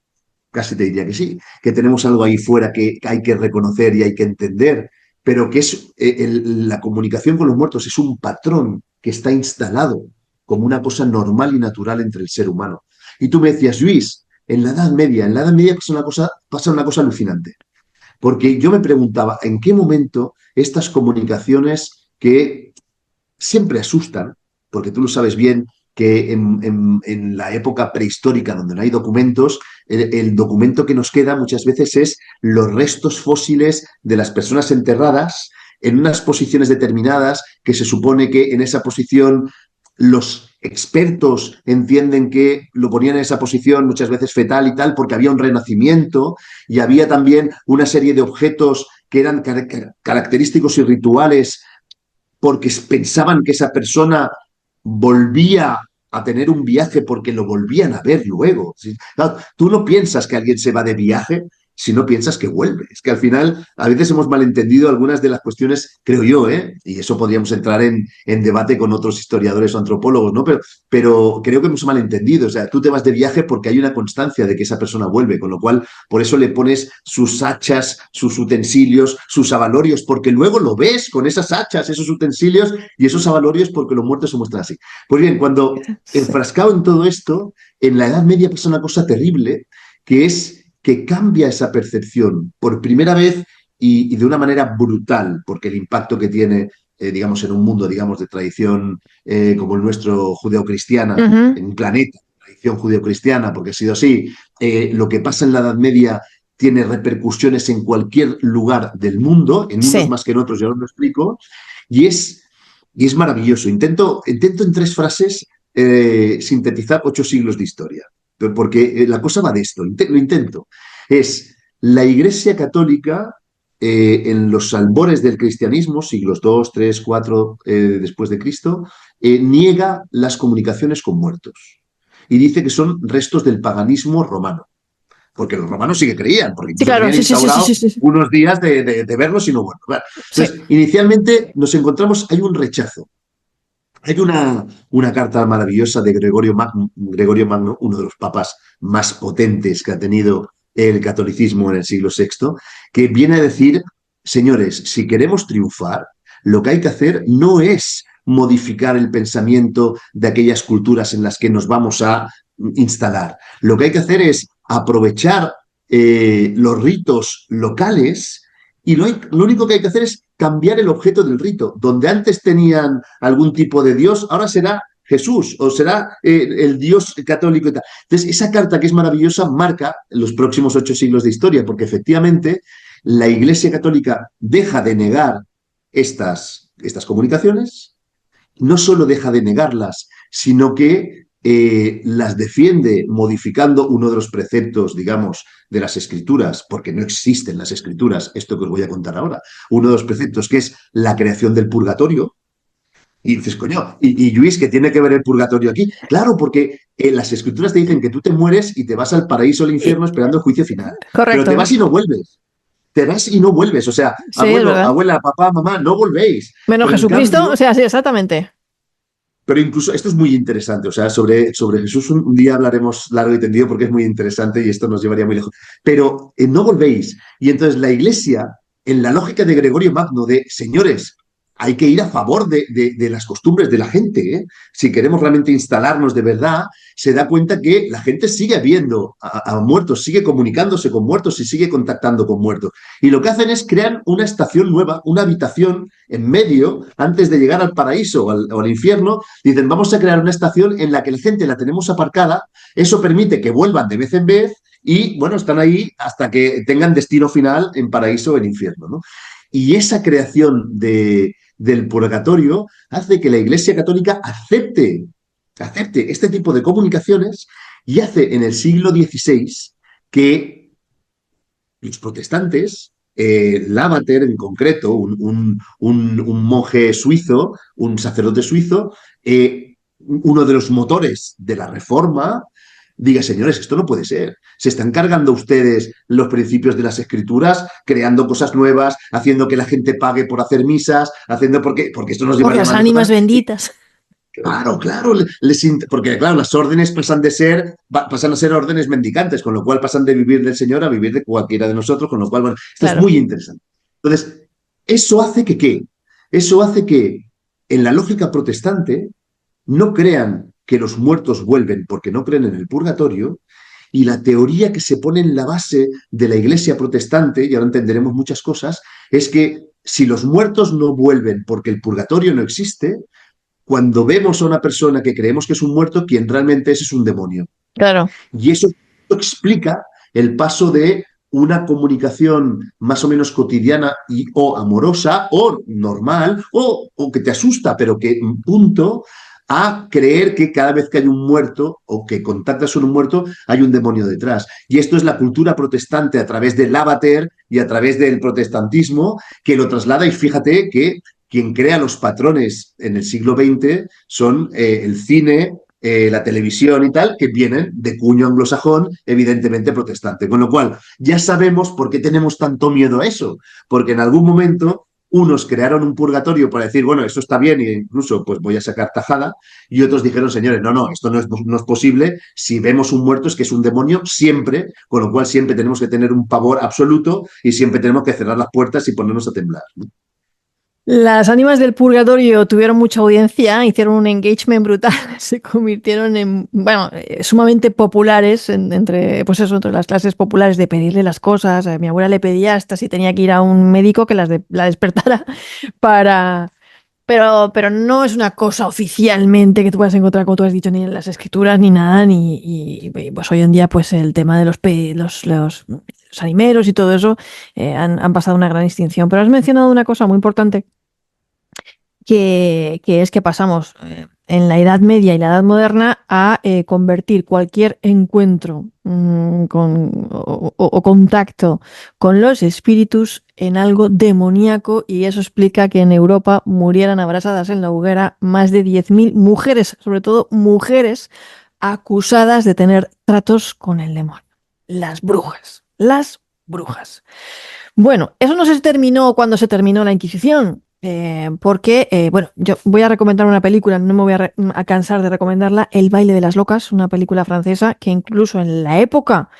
casi te diría que sí, que tenemos algo ahí fuera que hay que reconocer y hay que entender, pero que es la comunicación con los muertos es un patrón que está instalado como una cosa normal y natural entre el ser humano. Y tú me decías, Luis, en la Edad Media pasa una cosa alucinante. Porque yo me preguntaba en qué momento estas comunicaciones que siempre asustan, porque tú lo sabes bien que en la época prehistórica, donde no hay documentos, el documento que nos queda muchas veces es los restos fósiles de las personas enterradas en unas posiciones determinadas, que se supone que en esa posición los expertos entienden que lo ponían en esa posición muchas veces fetal y tal, porque había un renacimiento y había también una serie de objetos que eran característicos y rituales porque pensaban que esa persona volvía a tener un viaje porque lo volvían a ver luego. Claro, tú no piensas que alguien se va de viaje si no piensas que vuelve. Es que al final a veces hemos malentendido algunas de las cuestiones, creo yo, ¿eh? Y eso podríamos entrar en debate con otros historiadores o antropólogos, ¿no? Pero creo que hemos malentendido. O sea, tú te vas de viaje porque hay una constancia de que esa persona vuelve, con lo cual por eso le pones sus hachas, sus utensilios, sus avalorios, porque luego lo ves con esas hachas, esos utensilios y esos avalorios porque los muertos se muestran así. Pues bien, cuando Sí. enfrascado en todo esto, en la Edad Media pasa una cosa terrible, que es que cambia esa percepción por primera vez y de una manera brutal, porque el impacto que tiene, digamos, en un mundo, digamos, de tradición como el nuestro judeocristiana, Ujú. en un planeta, tradición judeocristiana, porque ha sido así, lo que pasa en la Edad Media tiene repercusiones en cualquier lugar del mundo, en unos Sí. más que en otros, ya os lo explico, y es maravilloso. Intento en 3 frases sintetizar 8 siglos de historia, porque la cosa va de esto, lo intento. Es la Iglesia Católica en los albores del cristianismo, siglos 2, 3, 4 después de Cristo, niega las comunicaciones con muertos y dice que son restos del paganismo romano, porque los romanos sí que creían, porque Sí, incluso claro, tenían sí, sí, sí, sí, instaurado sí, sí. Sí. unos días de verlos y no bueno. Claro. Sí. Entonces, inicialmente nos encontramos, hay un rechazo. Hay una carta maravillosa de Gregorio Magno, uno de los papas más potentes que ha tenido el catolicismo en el siglo VI, que viene a decir, señores, si queremos triunfar, lo que hay que hacer no es modificar el pensamiento de aquellas culturas en las que nos vamos a instalar. Lo que hay que hacer es aprovechar los ritos locales y lo único que hay que hacer es cambiar el objeto del rito. Donde antes tenían algún tipo de dios, ahora será Jesús o será el dios católico y tal. Entonces, esa carta que es maravillosa marca los próximos 8 siglos de historia, porque efectivamente la Iglesia Católica deja de negar estas comunicaciones, no solo deja de negarlas, sino que las defiende modificando uno de los preceptos, digamos, de las escrituras, porque no existen las escrituras, esto que os voy a contar ahora, uno de los preceptos que es la creación del purgatorio. Y dices, coño, y Luis, ¿qué tiene que ver el purgatorio aquí? Claro, porque las escrituras te dicen que tú te mueres y te vas al paraíso o al infierno esperando el juicio final, pero te Correcto. vas y no vuelves. Te vas y no vuelves. O sea, Sí, es abuelo, verdad. abuela, papá, mamá, no volvéis. Menos Pero en Jesucristo, o cambio, sea, sí, exactamente. pero incluso esto es muy interesante, o sea, sobre Jesús un día hablaremos largo y tendido porque es muy interesante y esto nos llevaría muy lejos. Pero no volvéis. Y entonces la Iglesia, en la lógica de Gregorio Magno, de señores, hay que ir a favor de las costumbres de la gente, ¿eh? Si queremos realmente instalarnos de verdad, se da cuenta que la gente sigue viendo a muertos, sigue comunicándose con muertos y sigue contactando con muertos. Y lo que hacen es crear una estación nueva, una habitación en medio, antes de llegar al paraíso o al infierno. Dicen, vamos a crear una estación en la que la gente la tenemos aparcada, eso permite que vuelvan de vez en vez y, bueno, están ahí hasta que tengan destino final en paraíso o en infierno, ¿no? Y esa creación del purgatorio hace que la Iglesia Católica acepte este tipo de comunicaciones y hace en el siglo XVI que los protestantes, Lavater en concreto, un monje suizo, un sacerdote suizo, uno de los motores de la reforma, diga, señores, esto no puede ser. Se están cargando ustedes los principios de las escrituras, creando cosas nuevas, haciendo que la gente pague por hacer misas, haciendo porque esto nos Por llevaría las más lejos. ánimas benditas. Claro, claro, porque claro, las órdenes pasan a ser órdenes mendicantes, con lo cual pasan de vivir del Señor a vivir de cualquiera de nosotros, con lo cual, bueno, esto es Claro. muy interesante. Entonces, eso hace que, ¿qué? Eso hace que en la lógica protestante no crean que los muertos vuelven porque no creen en el purgatorio, y la teoría que se pone en la base de la iglesia protestante, y ahora entenderemos muchas cosas, es que si los muertos no vuelven porque el purgatorio no existe, cuando vemos a una persona que creemos que es un muerto, quien realmente es un demonio. Claro. Y eso explica el paso de una comunicación más o menos cotidiana o amorosa o normal o que te asusta, pero que punto a creer que cada vez que hay un muerto o que contactas con un muerto hay un demonio detrás. Y esto es la cultura protestante a través del Lavater y a través del protestantismo que lo traslada, y fíjate que quien crea los patrones en el siglo XX son el cine, la televisión y tal, que vienen de cuño anglosajón, evidentemente protestante. Con lo cual, ya sabemos por qué tenemos tanto miedo a eso, porque en algún momento unos crearon un purgatorio para decir, bueno, eso está bien e incluso pues voy a sacar tajada, y otros dijeron, señores, no, esto no es posible, si vemos un muerto es que es un demonio siempre, con lo cual siempre tenemos que tener un pavor absoluto y siempre tenemos que cerrar las puertas y ponernos a temblar, ¿no? Las ánimas del purgatorio tuvieron mucha audiencia, hicieron un engagement brutal, se convirtieron en, bueno, sumamente populares entre, pues eso, entre las clases populares de pedirle las cosas. A mi abuela le pedía hasta si tenía que ir a un médico que la despertara para... pero no es una cosa oficialmente que tú puedas encontrar, como tú has dicho, ni en las escrituras ni nada, y pues hoy en día pues el tema de los animeros y todo eso han pasado una gran distinción. Pero has mencionado una cosa muy importante que es que pasamos en la Edad Media y la Edad Moderna a convertir cualquier encuentro o contacto con los espíritus en algo demoníaco, y eso explica que en Europa murieran abrasadas en la hoguera más de 10.000 mujeres, sobre todo mujeres acusadas de tener tratos con el demonio. Las brujas. Las brujas. Bueno, eso no se terminó cuando se terminó la Inquisición, porque, bueno, yo voy a recomendar una película, no me voy a cansar de recomendarla, El baile de las locas, una película francesa que incluso en la época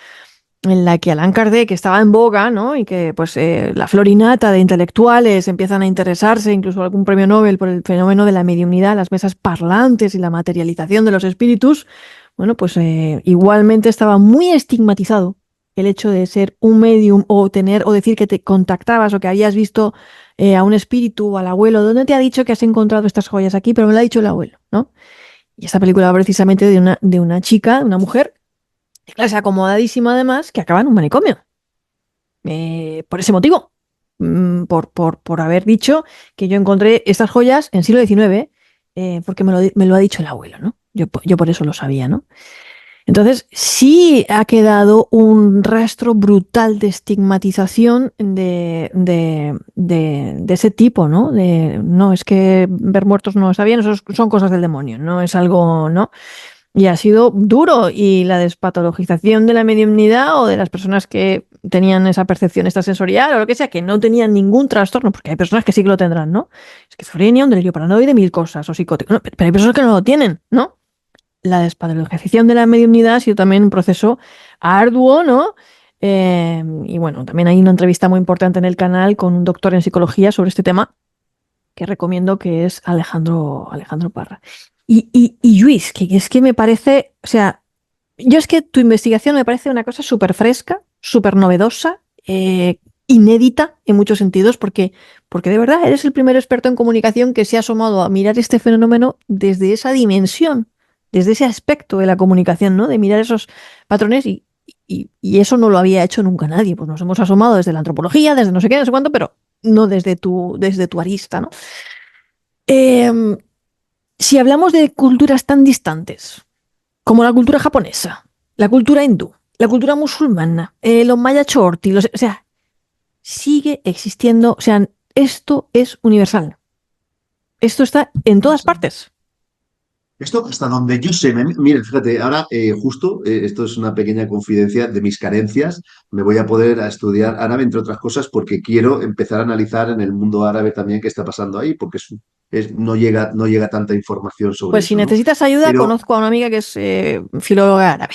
en la que Allan Kardec estaba en boga, ¿no? Y que pues la florinata de intelectuales empiezan a interesarse, incluso algún premio Nobel por el fenómeno de la mediumnidad, las mesas parlantes y la materialización de los espíritus, bueno, pues igualmente estaba muy estigmatizado el hecho de ser un medium o tener o decir que te contactabas o que habías visto a un espíritu o al abuelo, ¿dónde te ha dicho que has encontrado estas joyas aquí? Pero me lo ha dicho el abuelo, ¿no? Y esta película va precisamente de una chica, una mujer, clase acomodadísima además, que acaba en un manicomio. Por ese motivo, por haber dicho que yo encontré estas joyas en siglo XIX, porque me lo ha dicho el abuelo, ¿no? Yo por eso lo sabía, ¿no? Entonces, sí ha quedado un rastro brutal de estigmatización de ese tipo, ¿no? No, es que ver muertos no está bien, eso son cosas del demonio, no es algo, ¿no? Y ha sido duro. Y la despatologización de la mediumnidad o de las personas que tenían esa percepción extrasensorial o lo que sea, que no tenían ningún trastorno, porque hay personas que sí que lo tendrán, ¿no? Esquizofrenia, un delirio paranoide, mil cosas, o psicótico. No, pero hay personas que no lo tienen, ¿no? La despatologización de la mediumnidad ha sido también un proceso arduo, ¿no? Y bueno, también hay una entrevista muy importante en el canal con un doctor en psicología sobre este tema que recomiendo, que es Alejandro Parra. Y Luis, que es que me parece, o sea, yo es que tu investigación me parece una cosa súper fresca, súper novedosa, inédita en muchos sentidos, porque de verdad eres el primer experto en comunicación que se ha asomado a mirar este fenómeno desde esa dimensión, desde ese aspecto de la comunicación, ¿no? De mirar esos patrones y eso no lo había hecho nunca nadie. Pues nos hemos asomado desde la antropología, desde no sé qué, no sé cuánto, pero no desde tu arista, ¿no? Eh, si hablamos de culturas tan distantes como la cultura japonesa, la cultura hindú, la cultura musulmana, los maya chorti, o sea, sigue existiendo, o sea, esto es universal. Esto está en todas partes. Esto hasta donde yo sé, miren, fíjate, ahora justo, esto es una pequeña confidencia de mis carencias, me voy a poder a estudiar árabe, entre otras cosas, porque quiero empezar a analizar en el mundo árabe también qué está pasando ahí, porque no llega tanta información sobre Pues si eso, ¿no? necesitas ayuda, Pero, conozco a una amiga que es filóloga árabe.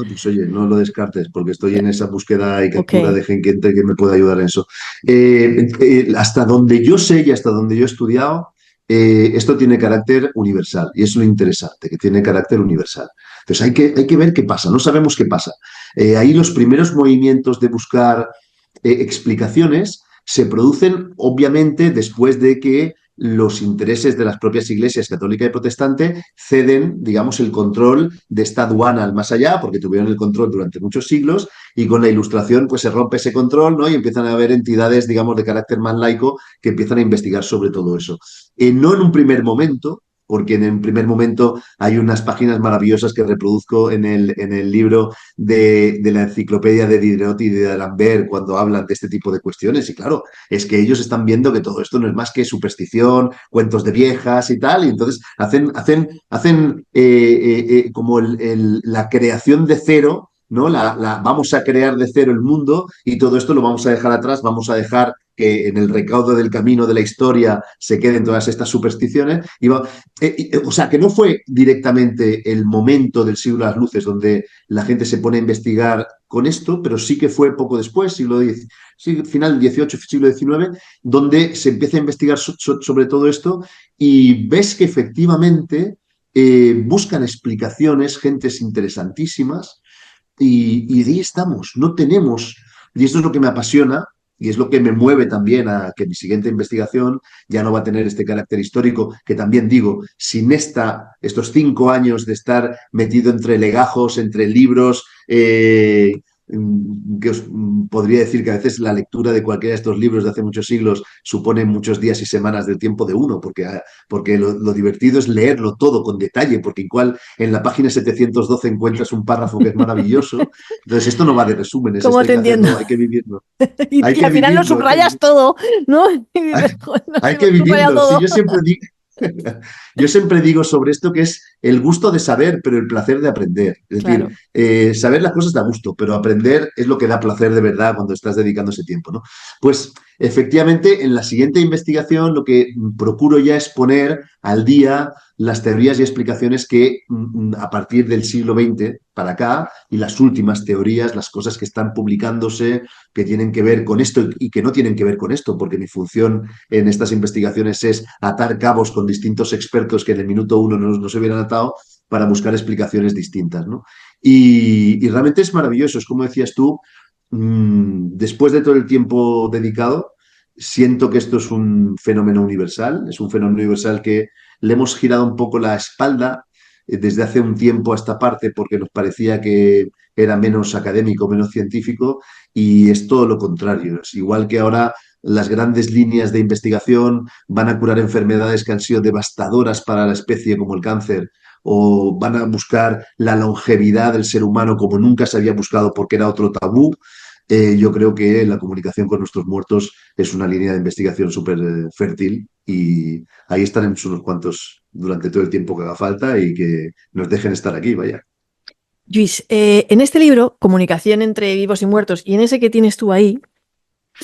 pues oye, no lo descartes, porque estoy en esa búsqueda y Ok, captura de gente que me pueda ayudar en eso. Hasta donde yo sé y hasta donde yo he estudiado, esto tiene carácter universal y es lo interesante, que tiene carácter universal. Entonces hay que ver qué pasa, no sabemos qué pasa. Ahí los primeros movimientos de buscar explicaciones se producen obviamente después de que los intereses de las propias iglesias católica y protestante ceden, digamos, el control de esta aduana al más allá, porque tuvieron el control durante muchos siglos, y con la ilustración pues se rompe ese control, ¿no? Y empiezan a haber entidades, digamos, de carácter más laico que empiezan a investigar sobre todo eso. No en un primer momento, porque en el primer momento hay unas páginas maravillosas que reproduzco en el libro de la enciclopedia de Diderot y de D'Alembert cuando hablan de este tipo de cuestiones. Y claro, es que ellos están viendo que todo esto no es más que superstición, cuentos de viejas y tal, y entonces hacen como la creación de cero, ¿no? Vamos a crear de cero el mundo y todo esto lo vamos a dejar atrás, vamos a dejar que en el recaudo del camino de la historia se queden todas estas supersticiones. O sea, que no fue directamente el momento del siglo de las luces donde la gente se pone a investigar con esto, pero sí que fue poco después, siglo X, final del XVIII, siglo XIX, donde se empieza a investigar sobre todo esto y ves que efectivamente buscan explicaciones, gentes interesantísimas, y de ahí estamos. No tenemos, y esto es lo que me apasiona, y es lo que me mueve también a que mi siguiente investigación ya no va a tener este carácter histórico, que también digo, sin estos 5 años de estar metido entre legajos, entre libros, que os podría decir que a veces la lectura de cualquiera de estos libros de hace muchos siglos supone muchos días y semanas del tiempo de uno, porque lo divertido es leerlo todo con detalle, porque igual en la página 712 encuentras un párrafo que es maravilloso. Entonces, esto no va de resúmenes, ¿cómo esto hay te que entiendo? hacerlo, hay que vivirlo. Hay Y que al final lo vivirlo, hay que subrayas vivirlo. todo, ¿no? Y dices, "Joder, no Hay sé, lo que he subrayado vivirlo. Sí, todo". yo siempre digo sobre esto que es el gusto de saber, pero el placer de aprender. Es decir, Claro. saber las cosas da gusto, pero aprender es lo que da placer de verdad cuando estás dedicando ese tiempo, ¿no? Pues efectivamente, en la siguiente investigación lo que procuro ya es poner al día las teorías y explicaciones que a partir del siglo XX para acá y las últimas teorías, las cosas que están publicándose, que tienen que ver con esto y que no tienen que ver con esto, porque mi función en estas investigaciones es atar cabos con distintos expertos que en el minuto uno no se hubieran atado, para buscar explicaciones distintas, ¿no? Y realmente es maravilloso, es como decías tú, después de todo el tiempo dedicado, siento que esto es un fenómeno universal que le hemos girado un poco la espalda desde hace un tiempo a esta parte porque nos parecía que era menos académico, menos científico, y es todo lo contrario. Es igual que ahora las grandes líneas de investigación van a curar enfermedades que han sido devastadoras para la especie, como el cáncer, o van a buscar la longevidad del ser humano como nunca se había buscado porque era otro tabú. Yo creo que la comunicación con nuestros muertos es una línea de investigación súper fértil y ahí estaremos unos cuantos durante todo el tiempo que haga falta y que nos dejen estar aquí, vaya. Luis, en este libro, Comunicación entre vivos y muertos, y en ese que tienes tú ahí,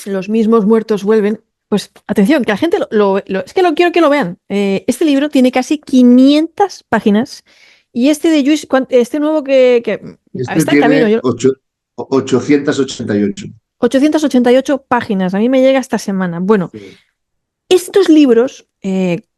Los mismos muertos vuelven, pues atención, que la gente es que lo quiero que lo vean. Este libro tiene casi 500 páginas y este de Luis, este nuevo que Este está en camino, tiene 888. 888 páginas, a mí me llega esta semana. Bueno, Sí. estos libros,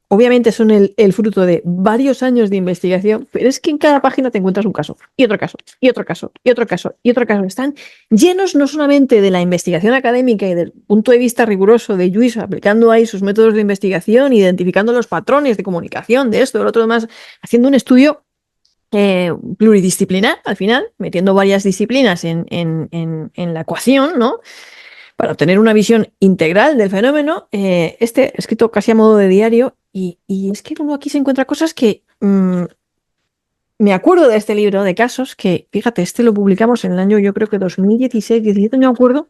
obviamente, son el fruto de varios años de investigación, pero es que en cada página te encuentras un caso, y otro caso, y otro caso, y otro caso, y otro caso. Están llenos no solamente de la investigación académica y del punto de vista riguroso de Lluís, aplicando ahí sus métodos de investigación, identificando los patrones de comunicación, de esto, del otro, demás, haciendo un estudio pluridisciplinar, al final, metiendo varias disciplinas en la ecuación, ¿no? Para obtener una visión integral del fenómeno, escrito casi a modo de diario, y es que uno aquí se encuentra cosas que me acuerdo de este libro, de casos que, fíjate, este lo publicamos en el año, yo creo que 2016, 17, no me acuerdo,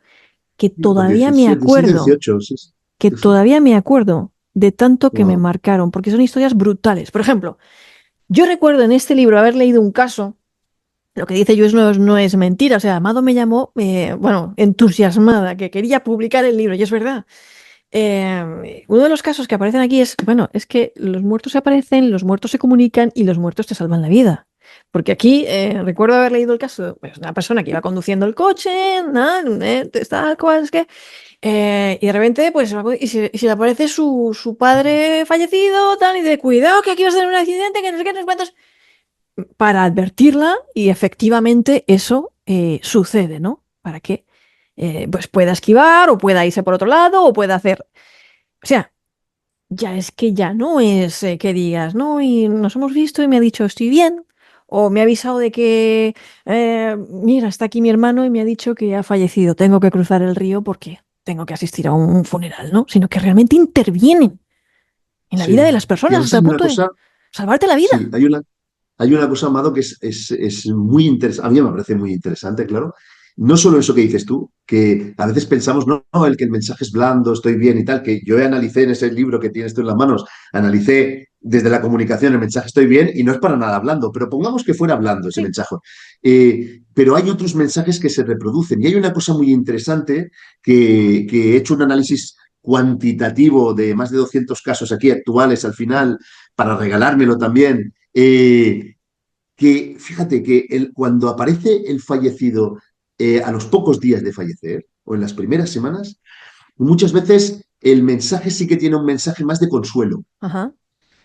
que O todavía me 17, sí, acuerdo, 18, sí, que sí, sí. todavía me acuerdo de tanto que me Wow. marcaron, porque son historias brutales. Por ejemplo, yo recuerdo en este libro haber leído un caso. Lo que dice Jules no es mentira. O sea, Amado me llamó, bueno, entusiasmada, que quería publicar el libro, y es verdad. Uno de los casos que aparecen aquí es, bueno, es que los muertos se aparecen, los muertos se comunican y los muertos te salvan la vida. Porque aquí recuerdo haber leído el caso de pues, una persona que iba conduciendo el coche, tal cual, es que, y de repente, pues, y se le aparece su padre fallecido, tal, y de cuidado, que aquí vas a tener un accidente, que no sé qué, no sé cuántos, para advertirla y efectivamente eso sucede, ¿no? Para que pues pueda esquivar o pueda irse por otro lado o pueda hacer... O sea, ya es que ya no es que digas, no, y nos hemos visto y me ha dicho estoy bien, o me ha avisado de que, mira, está aquí mi hermano y me ha dicho que ha fallecido, tengo que cruzar el río porque tengo que asistir a un funeral, ¿no? Sino que realmente intervienen en la vida de Sí. las Y personas además hasta hay el una punto de cosa, salvarte la sí, vida. hay una cosa, Amado, que es muy interesante, a mí me parece muy interesante, claro. No solo eso que dices tú, que a veces pensamos, no, no, el que el mensaje es blando, estoy bien y tal, que yo analicé en ese libro que tienes tú en las manos, analicé desde la comunicación el mensaje estoy bien y no es para nada blando, pero pongamos que fuera blando ese Sí. mensaje. Pero hay otros mensajes que se reproducen y hay una cosa muy interesante que he hecho un análisis cuantitativo de más de 200 casos aquí actuales al final para regalármelo también. Que fíjate que cuando aparece el fallecido a los pocos días de fallecer o en las primeras semanas, muchas veces el mensaje sí que tiene un mensaje más de consuelo. Ajá.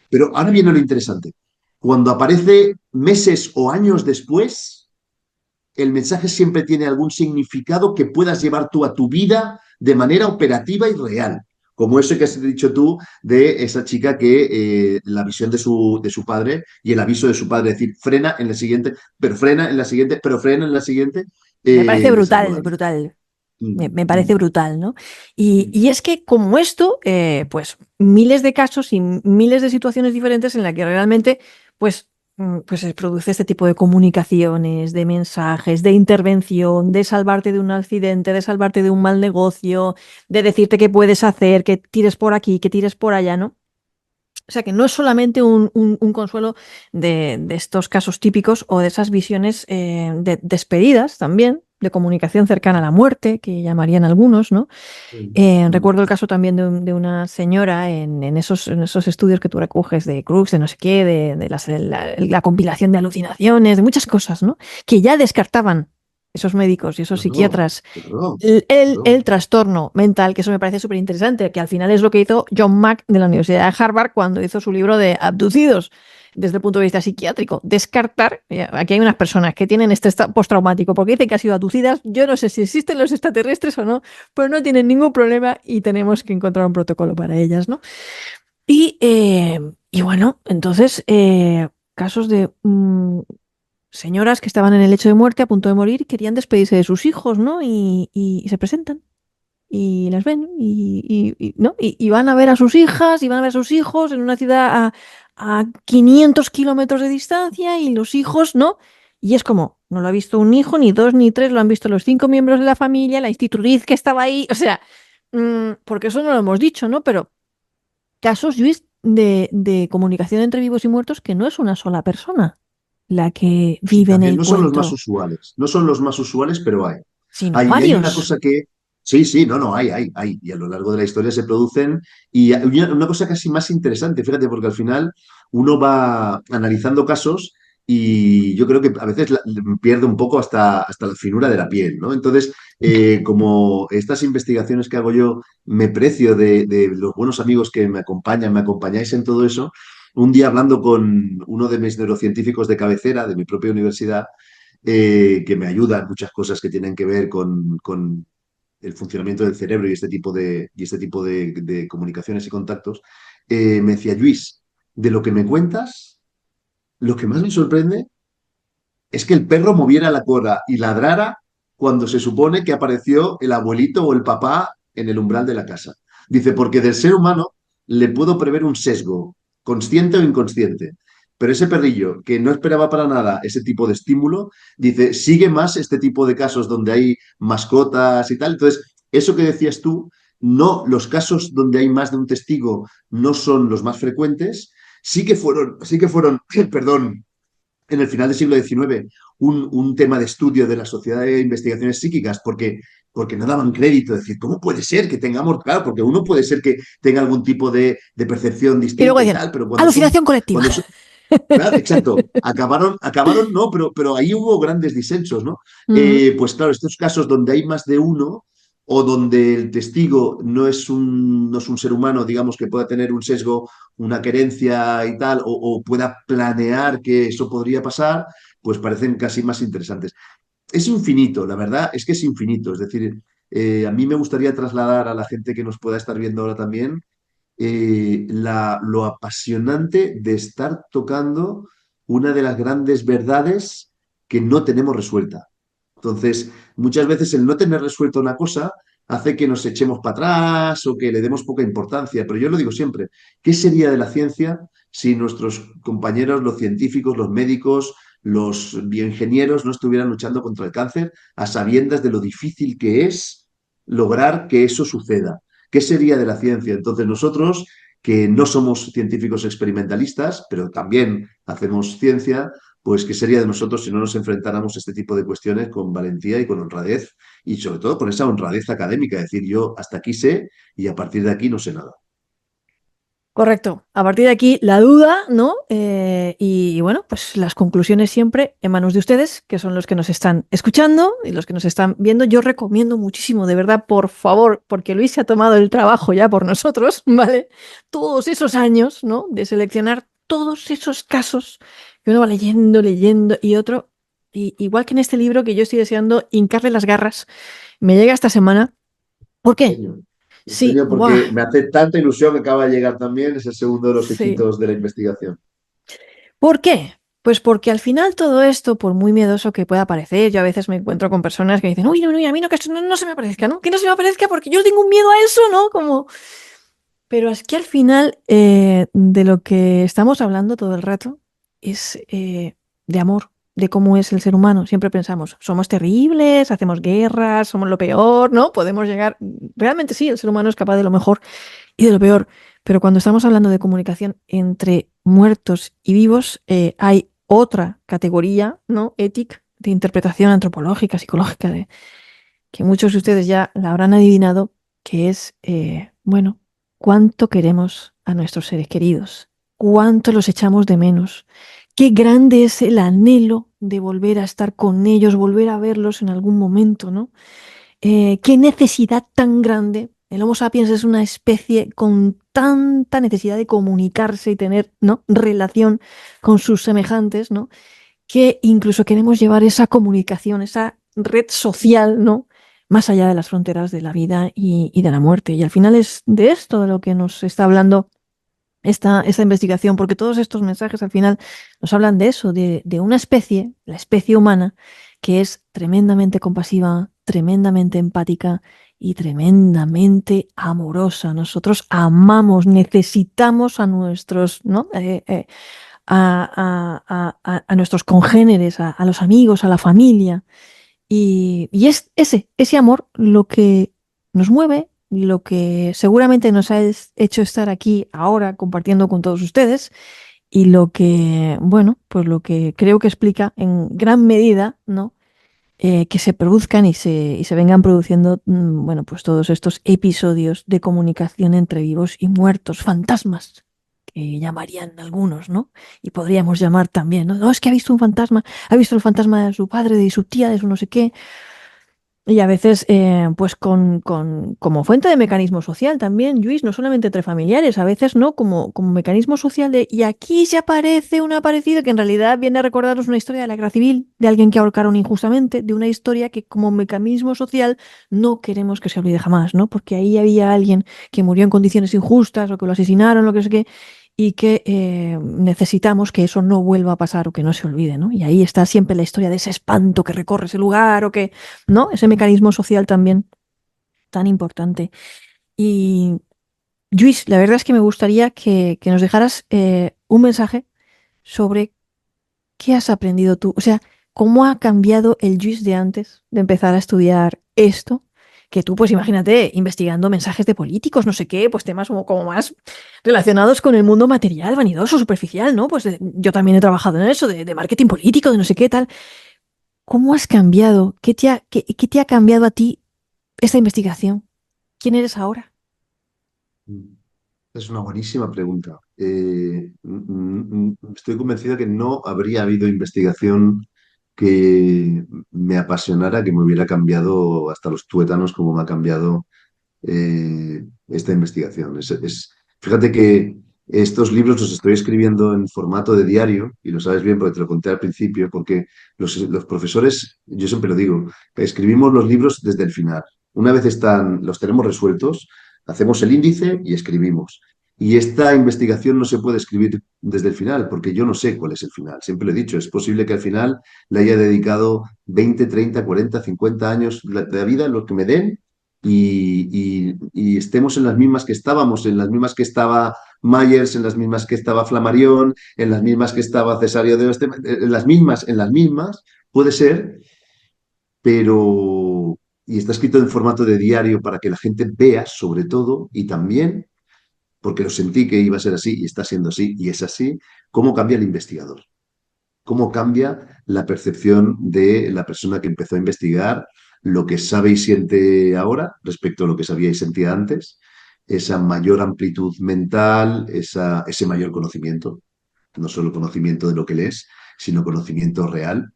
Pero ahora viene lo interesante. Cuando aparece meses o años después, el mensaje siempre tiene algún significado que puedas llevar tú a tu vida de manera operativa y real. Como eso que has dicho tú de esa chica que la visión de su padre y el aviso de su padre, es decir, frena en la siguiente, pero frena en la siguiente, pero frena en la siguiente, Me parece le salvó brutal, la vida. brutal. Me Mm, parece mm, brutal, ¿no? Y, mm. y es que como esto, pues miles de casos y miles de situaciones diferentes en las que realmente, pues, pues se produce este tipo de comunicaciones, de mensajes, de intervención, de salvarte de un accidente, de salvarte de un mal negocio, de decirte qué puedes hacer, que tires por aquí, que tires por allá, ¿no? O sea que no es solamente un consuelo de estos casos típicos o de esas visiones de despedidas también, de comunicación cercana a la muerte, que llamarían algunos, ¿no? Mm, mm. Recuerdo el caso también de una señora en esos estudios que tú recoges de Crux, de no sé qué, de la compilación de alucinaciones, de muchas cosas, ¿no? Que ya descartaban esos médicos y esos Claro, psiquiatras claro, el claro. trastorno mental, que eso me parece súper interesante, que al final es lo que hizo John Mack de la Universidad de Harvard cuando hizo su libro de Abducidos, desde el punto de vista psiquiátrico, descartar, aquí hay unas personas que tienen este estado postraumático porque dicen que han sido abducidas, yo no sé si existen los extraterrestres o no, pero no tienen ningún problema y tenemos que encontrar un protocolo para ellas, ¿no? Y bueno, entonces, casos de señoras que estaban en el lecho de muerte, a punto de morir, querían despedirse de sus hijos, ¿no? Y se presentan y las ven ¿no? Y van a ver a sus hijas y van a ver a sus hijos en una ciudad a 500 kilómetros de distancia y los hijos, ¿no? Y es como, no lo ha visto un hijo, ni dos, ni tres, lo han visto los 5 miembros de la familia, la institutriz que estaba ahí, o sea, porque eso no lo hemos dicho, ¿no? Pero casos, Luis, de comunicación entre vivos y muertos que no es una sola persona la que Sí, vive en también el no son los más cuento, usuales. No son los más usuales, pero hay. sino Hay una varios. cosa que. Sí, sí, no, no, hay. Y a lo largo de la historia se producen. Y hay una cosa casi más interesante, fíjate, porque al final uno va analizando casos y yo creo que a veces pierde un poco hasta la finura de la piel, ¿no? Entonces, como estas investigaciones que hago yo, me precio de los buenos amigos que me acompañan, me acompañáis en todo eso, un día hablando con uno de mis neurocientíficos de cabecera, de mi propia universidad, que me ayuda en muchas cosas que tienen que ver con el funcionamiento del cerebro y este tipo de comunicaciones y contactos, me decía, Luis, de lo que me cuentas, lo que más me sorprende es que el perro moviera la cola y ladrara cuando se supone que apareció el abuelito o el papá en el umbral de la casa. Dice, porque del ser humano le puedo prever un sesgo, consciente o inconsciente. Pero ese perrillo que no esperaba para nada ese tipo de estímulo, dice, sigue más este tipo de casos donde hay mascotas y tal. Entonces, eso que decías tú, no, los casos donde hay más de un testigo no son los más frecuentes, sí que fueron, perdón, en el final del siglo XIX un tema de estudio de la Sociedad de Investigaciones Psíquicas porque no daban crédito. Es decir, ¿cómo puede ser que tengamos, claro, porque uno puede ser que tenga algún tipo de percepción Y luego distinta y dicen, tal, pero alucinación colectiva. cuando son claro, exacto. Acabaron, no, pero ahí hubo grandes disensos, ¿no? Mm. Pues claro, estos casos donde hay más de uno o donde el testigo no es un ser humano, digamos, que pueda tener un sesgo, una querencia y tal, o pueda planear que eso podría pasar, pues parecen casi más interesantes. Es infinito, la verdad es que es infinito. Es decir, a mí me gustaría trasladar a la gente que nos pueda estar viendo ahora también lo apasionante de estar tocando una de las grandes verdades que no tenemos resuelta. Entonces, muchas veces el no tener resuelta una cosa hace que nos echemos para atrás o que le demos poca importancia. Pero yo lo digo siempre, ¿qué sería de la ciencia si nuestros compañeros, los científicos, los médicos, los bioingenieros no estuvieran luchando contra el cáncer a sabiendas de lo difícil que es lograr que eso suceda? ¿Qué sería de la ciencia? Entonces nosotros, que no somos científicos experimentalistas, pero también hacemos ciencia, pues ¿qué sería de nosotros si no nos enfrentáramos a este tipo de cuestiones con valentía y con honradez? Y sobre todo con esa honradez académica, decir yo hasta aquí sé y a partir de aquí no sé nada. Correcto. A partir de aquí, la duda, ¿no? Y bueno, pues las conclusiones siempre en manos de ustedes, que son los que nos están escuchando y los que nos están viendo. Yo recomiendo muchísimo, de verdad, por favor, porque Luis se ha tomado el trabajo ya por nosotros, ¿vale? Todos esos años, ¿no? De seleccionar todos esos casos que uno va leyendo, leyendo y otro, y, igual que en este libro que yo estoy deseando hincarle las garras, me llega esta semana. ¿Por qué? Señor. Sí, Señor, buah, porque me hace tanta ilusión que acaba de llegar también, es el segundo de los sí. éxitos de la investigación. ¿Por qué? Pues porque al final todo esto, por muy miedoso que pueda parecer, yo a veces me encuentro con personas que dicen, uy, no, no, a mí no, que esto no se me aparezca, ¿no? Que no se me aparezca porque yo tengo un miedo a eso, ¿no? Como... Pero es que al final de lo que estamos hablando todo el rato es de amor, de cómo es el ser humano. Siempre pensamos, somos terribles, hacemos guerras, somos lo peor, ¿no? Podemos llegar... Realmente sí, el ser humano es capaz de lo mejor y de lo peor. Pero cuando estamos hablando de comunicación entre muertos y vivos, hay otra categoría, ¿no? Ética, de interpretación antropológica, psicológica, de, que muchos de ustedes ya la habrán adivinado, que es, bueno, cuánto queremos a nuestros seres queridos, cuánto los echamos de menos, qué grande es el anhelo de volver a estar con ellos, volver a verlos en algún momento, ¿no? Qué necesidad tan grande El Homo sapiens es una especie con tanta necesidad de comunicarse y tener, ¿no?, relación con sus semejantes, ¿no?, que incluso queremos llevar esa comunicación, esa red social, ¿no?, más allá de las fronteras de la vida y de la muerte. Y al final es de esto de lo que nos está hablando esta investigación, porque todos estos mensajes al final nos hablan de eso, de una especie, la especie humana, que es tremendamente compasiva, tremendamente empática y tremendamente amorosa. Nosotros amamos, necesitamos a nuestros, ¿no?, a nuestros congéneres, a los amigos, a la familia. Y es ese amor lo que nos mueve, lo que seguramente nos ha hecho estar aquí ahora compartiendo con todos ustedes y lo que, bueno, pues lo que creo que explica en gran medida, ¿no?, que se produzcan y se vengan produciendo, bueno, pues todos estos episodios de comunicación entre vivos y muertos, fantasmas, que llamarían algunos, ¿no? Y podríamos llamar también, ¿no? No, es que ha visto un fantasma, ha visto el fantasma de su padre, de su tía, de su no sé qué. Y a veces, pues como fuente de mecanismo social también, Luis, no solamente entre familiares, a veces no, como mecanismo social de, y aquí se aparece un aparecido que en realidad viene a recordarnos una historia de la guerra civil, de alguien que ahorcaron injustamente, de una historia que como mecanismo social no queremos que se olvide jamás, ¿no? Porque ahí había alguien que murió en condiciones injustas o que lo asesinaron, lo que sé qué, y que necesitamos que eso no vuelva a pasar o que no se olvide, ¿no? Y ahí está siempre la historia de ese espanto que recorre ese lugar o que, ¿no? Ese mecanismo social también tan importante. Y, Luis, la verdad es que me gustaría que nos dejaras un mensaje sobre qué has aprendido tú. O sea, cómo ha cambiado el Luis de antes de empezar a estudiar esto. Que tú, pues imagínate, investigando mensajes de políticos, no sé qué, pues temas como más relacionados con el mundo material, vanidoso, superficial, ¿no? Pues yo también he trabajado en eso, de marketing político, de no sé qué, tal. ¿Cómo has cambiado? ¿Qué te ha cambiado a ti esta investigación? ¿Quién eres ahora? Es una buenísima pregunta. Estoy convencido que no habría habido investigación que me apasionara, que me hubiera cambiado hasta los tuétanos como me ha cambiado esta investigación. Fíjate que estos libros los estoy escribiendo en formato de diario, y lo sabes bien porque te lo conté al principio, porque los profesores, yo siempre lo digo, escribimos los libros desde el final. Una vez los tenemos resueltos, hacemos el índice y escribimos. Y esta investigación no se puede escribir desde el final, porque yo no sé cuál es el final. Siempre lo he dicho, es posible que al final le haya dedicado 20, 30, 40, 50 años de vida, lo que me den, y estemos en las mismas que estábamos, en las mismas que estaba Myers, en las mismas que estaba Flammarion, en las mismas que estaba Cesario de Oeste, en las mismas, puede ser, pero... Y está escrito en formato de diario para que la gente vea, sobre todo, y también, porque lo sentí que iba a ser así, y está siendo así, y es así, cómo cambia el investigador, cómo cambia la percepción de la persona que empezó a investigar, lo que sabe y siente ahora respecto a lo que sabía y sentía antes, esa mayor amplitud mental, ese mayor conocimiento, no solo conocimiento de lo que lees, sino conocimiento real.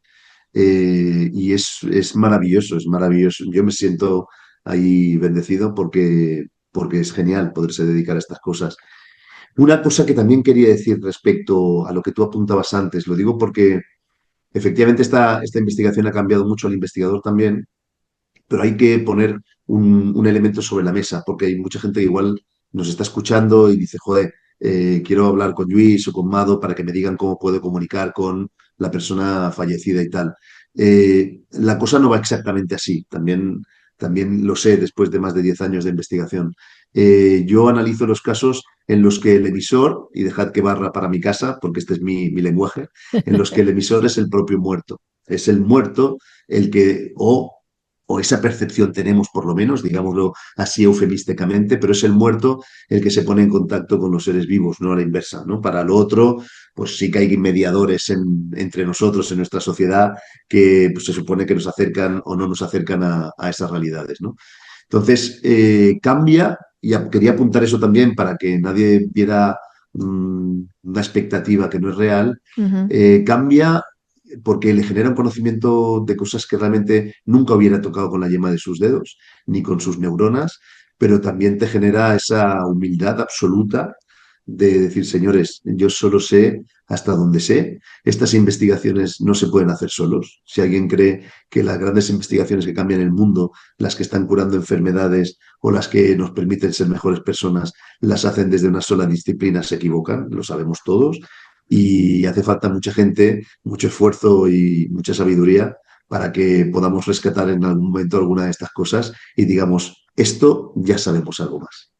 Y es maravilloso, es maravilloso. Yo me siento ahí bendecido porque es genial poderse dedicar a estas cosas. Una cosa que también quería decir respecto a lo que tú apuntabas antes, lo digo porque efectivamente, esta investigación ha cambiado mucho al investigador también, pero hay que poner un elemento sobre la mesa, porque hay mucha gente que igual nos está escuchando y dice, joder, quiero hablar con Luis o con Mado para que me digan cómo puedo comunicar con la persona fallecida y tal. La cosa no va exactamente así, también lo sé después de más de 10 años de investigación. Yo analizo los casos en los que el emisor, y dejad que barra para mi casa, porque este es mi lenguaje, en los que el emisor es el propio muerto. Es el muerto el que, o esa percepción tenemos por lo menos, digámoslo así eufemísticamente, pero es el muerto el que se pone en contacto con los seres vivos, no a la inversa, ¿no? Para lo otro, pues sí que hay mediadores entre nosotros, en nuestra sociedad, que pues, se supone que nos acercan o no nos acercan a esas realidades, ¿no? Entonces, cambia, y quería apuntar eso también para que nadie viera una expectativa que no es real, Ujú. cambia porque le genera un conocimiento de cosas que realmente nunca hubiera tocado con la yema de sus dedos, ni con sus neuronas, pero también te genera esa humildad absoluta de decir, señores, yo solo sé hasta donde sé. Estas investigaciones no se pueden hacer solos. Si alguien cree que las grandes investigaciones que cambian el mundo, las que están curando enfermedades o las que nos permiten ser mejores personas, las hacen desde una sola disciplina, se equivocan, lo sabemos todos. Y hace falta mucha gente, mucho esfuerzo y mucha sabiduría para que podamos rescatar en algún momento alguna de estas cosas y digamos, esto ya sabemos algo más.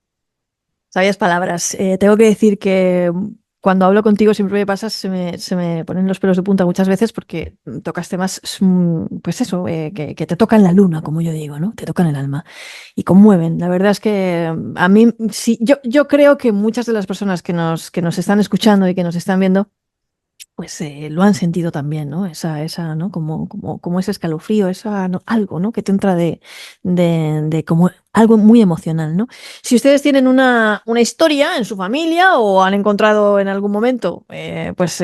Sabias palabras. Tengo que decir que cuando hablo contigo siempre me pasa, se me ponen los pelos de punta muchas veces porque tocas temas, pues eso, que te tocan la luna, como yo digo, ¿no? Te tocan el alma y conmueven. La verdad es que a mí, sí, yo creo que muchas de las personas que nos están escuchando y que nos están viendo, pues lo han sentido también, ¿no? ¿No? Como ese escalofrío, ¿no? Algo, ¿no? Que te entra de como algo muy emocional, ¿no? Si ustedes tienen una historia en su familia o han encontrado en algún momento, pues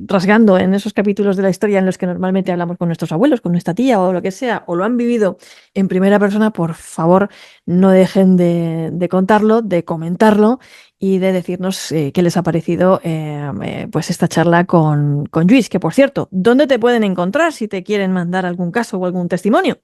rasgando en esos capítulos de la historia en los que normalmente hablamos con nuestros abuelos, con nuestra tía o lo que sea, o lo han vivido en primera persona, por favor, no dejen de contarlo, de comentarlo y de decirnos qué les ha parecido pues esta charla con Luis, que por cierto, ¿dónde te pueden encontrar si te quieren mandar algún caso o algún testimonio?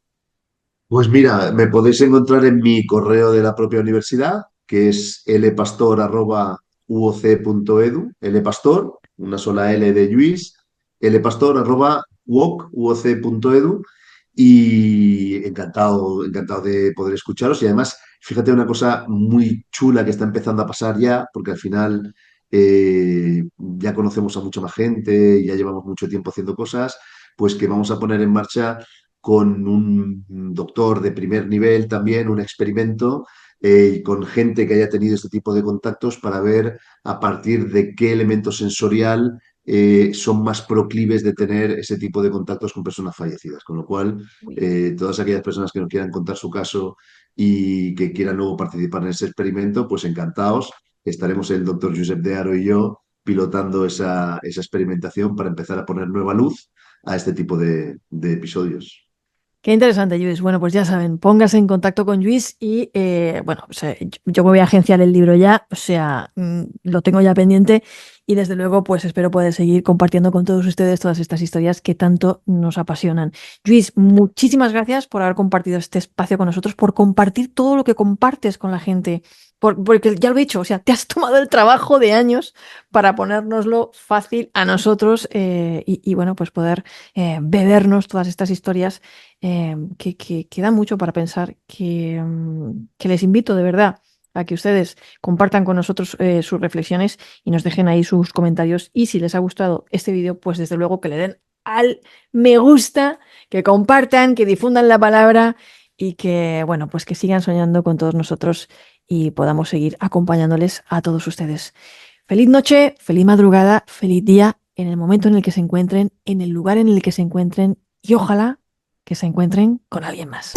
Pues mira, me podéis encontrar en mi correo de la propia universidad, que es lpastor@uoc.edu, lpastor, una sola L de Lluís, lpastor@uoc.edu y encantado, encantado de poder escucharos. Y además, fíjate una cosa muy chula que está empezando a pasar ya, porque al final ya conocemos a mucha más gente, ya llevamos mucho tiempo haciendo cosas, pues que vamos a poner en marcha con un doctor de primer nivel también, un experimento con gente que haya tenido este tipo de contactos para ver a partir de qué elemento sensorial son más proclives de tener ese tipo de contactos con personas fallecidas. Con lo cual, Uy. todas aquellas personas que nos quieran contar su caso y que quieran luego participar en ese experimento, pues encantados. Estaremos el doctor Josep de Aro y yo pilotando esa experimentación para empezar a poner nueva luz a este tipo de episodios. Qué interesante, Luis. Bueno, pues ya saben, póngase en contacto con Luis y, bueno, o sea, yo me voy a agenciar el libro ya, o sea, lo tengo ya pendiente y desde luego, pues espero poder seguir compartiendo con todos ustedes todas estas historias que tanto nos apasionan. Luis, muchísimas gracias por haber compartido este espacio con nosotros, por compartir todo lo que compartes con la gente, porque ya lo he dicho, o sea, te has tomado el trabajo de años para ponérnoslo fácil a nosotros y, bueno, pues poder bebernos todas estas historias que da mucho para pensar, que les invito de verdad a que ustedes compartan con nosotros sus reflexiones y nos dejen ahí sus comentarios. Y si les ha gustado este vídeo, pues desde luego que le den al me gusta, que compartan, que difundan la palabra y que, bueno, pues que sigan soñando con todos nosotros y podamos seguir acompañándoles a todos ustedes. Feliz noche, feliz madrugada, feliz día en el momento en el que se encuentren, en el lugar en el que se encuentren y ojalá que se encuentren con alguien más.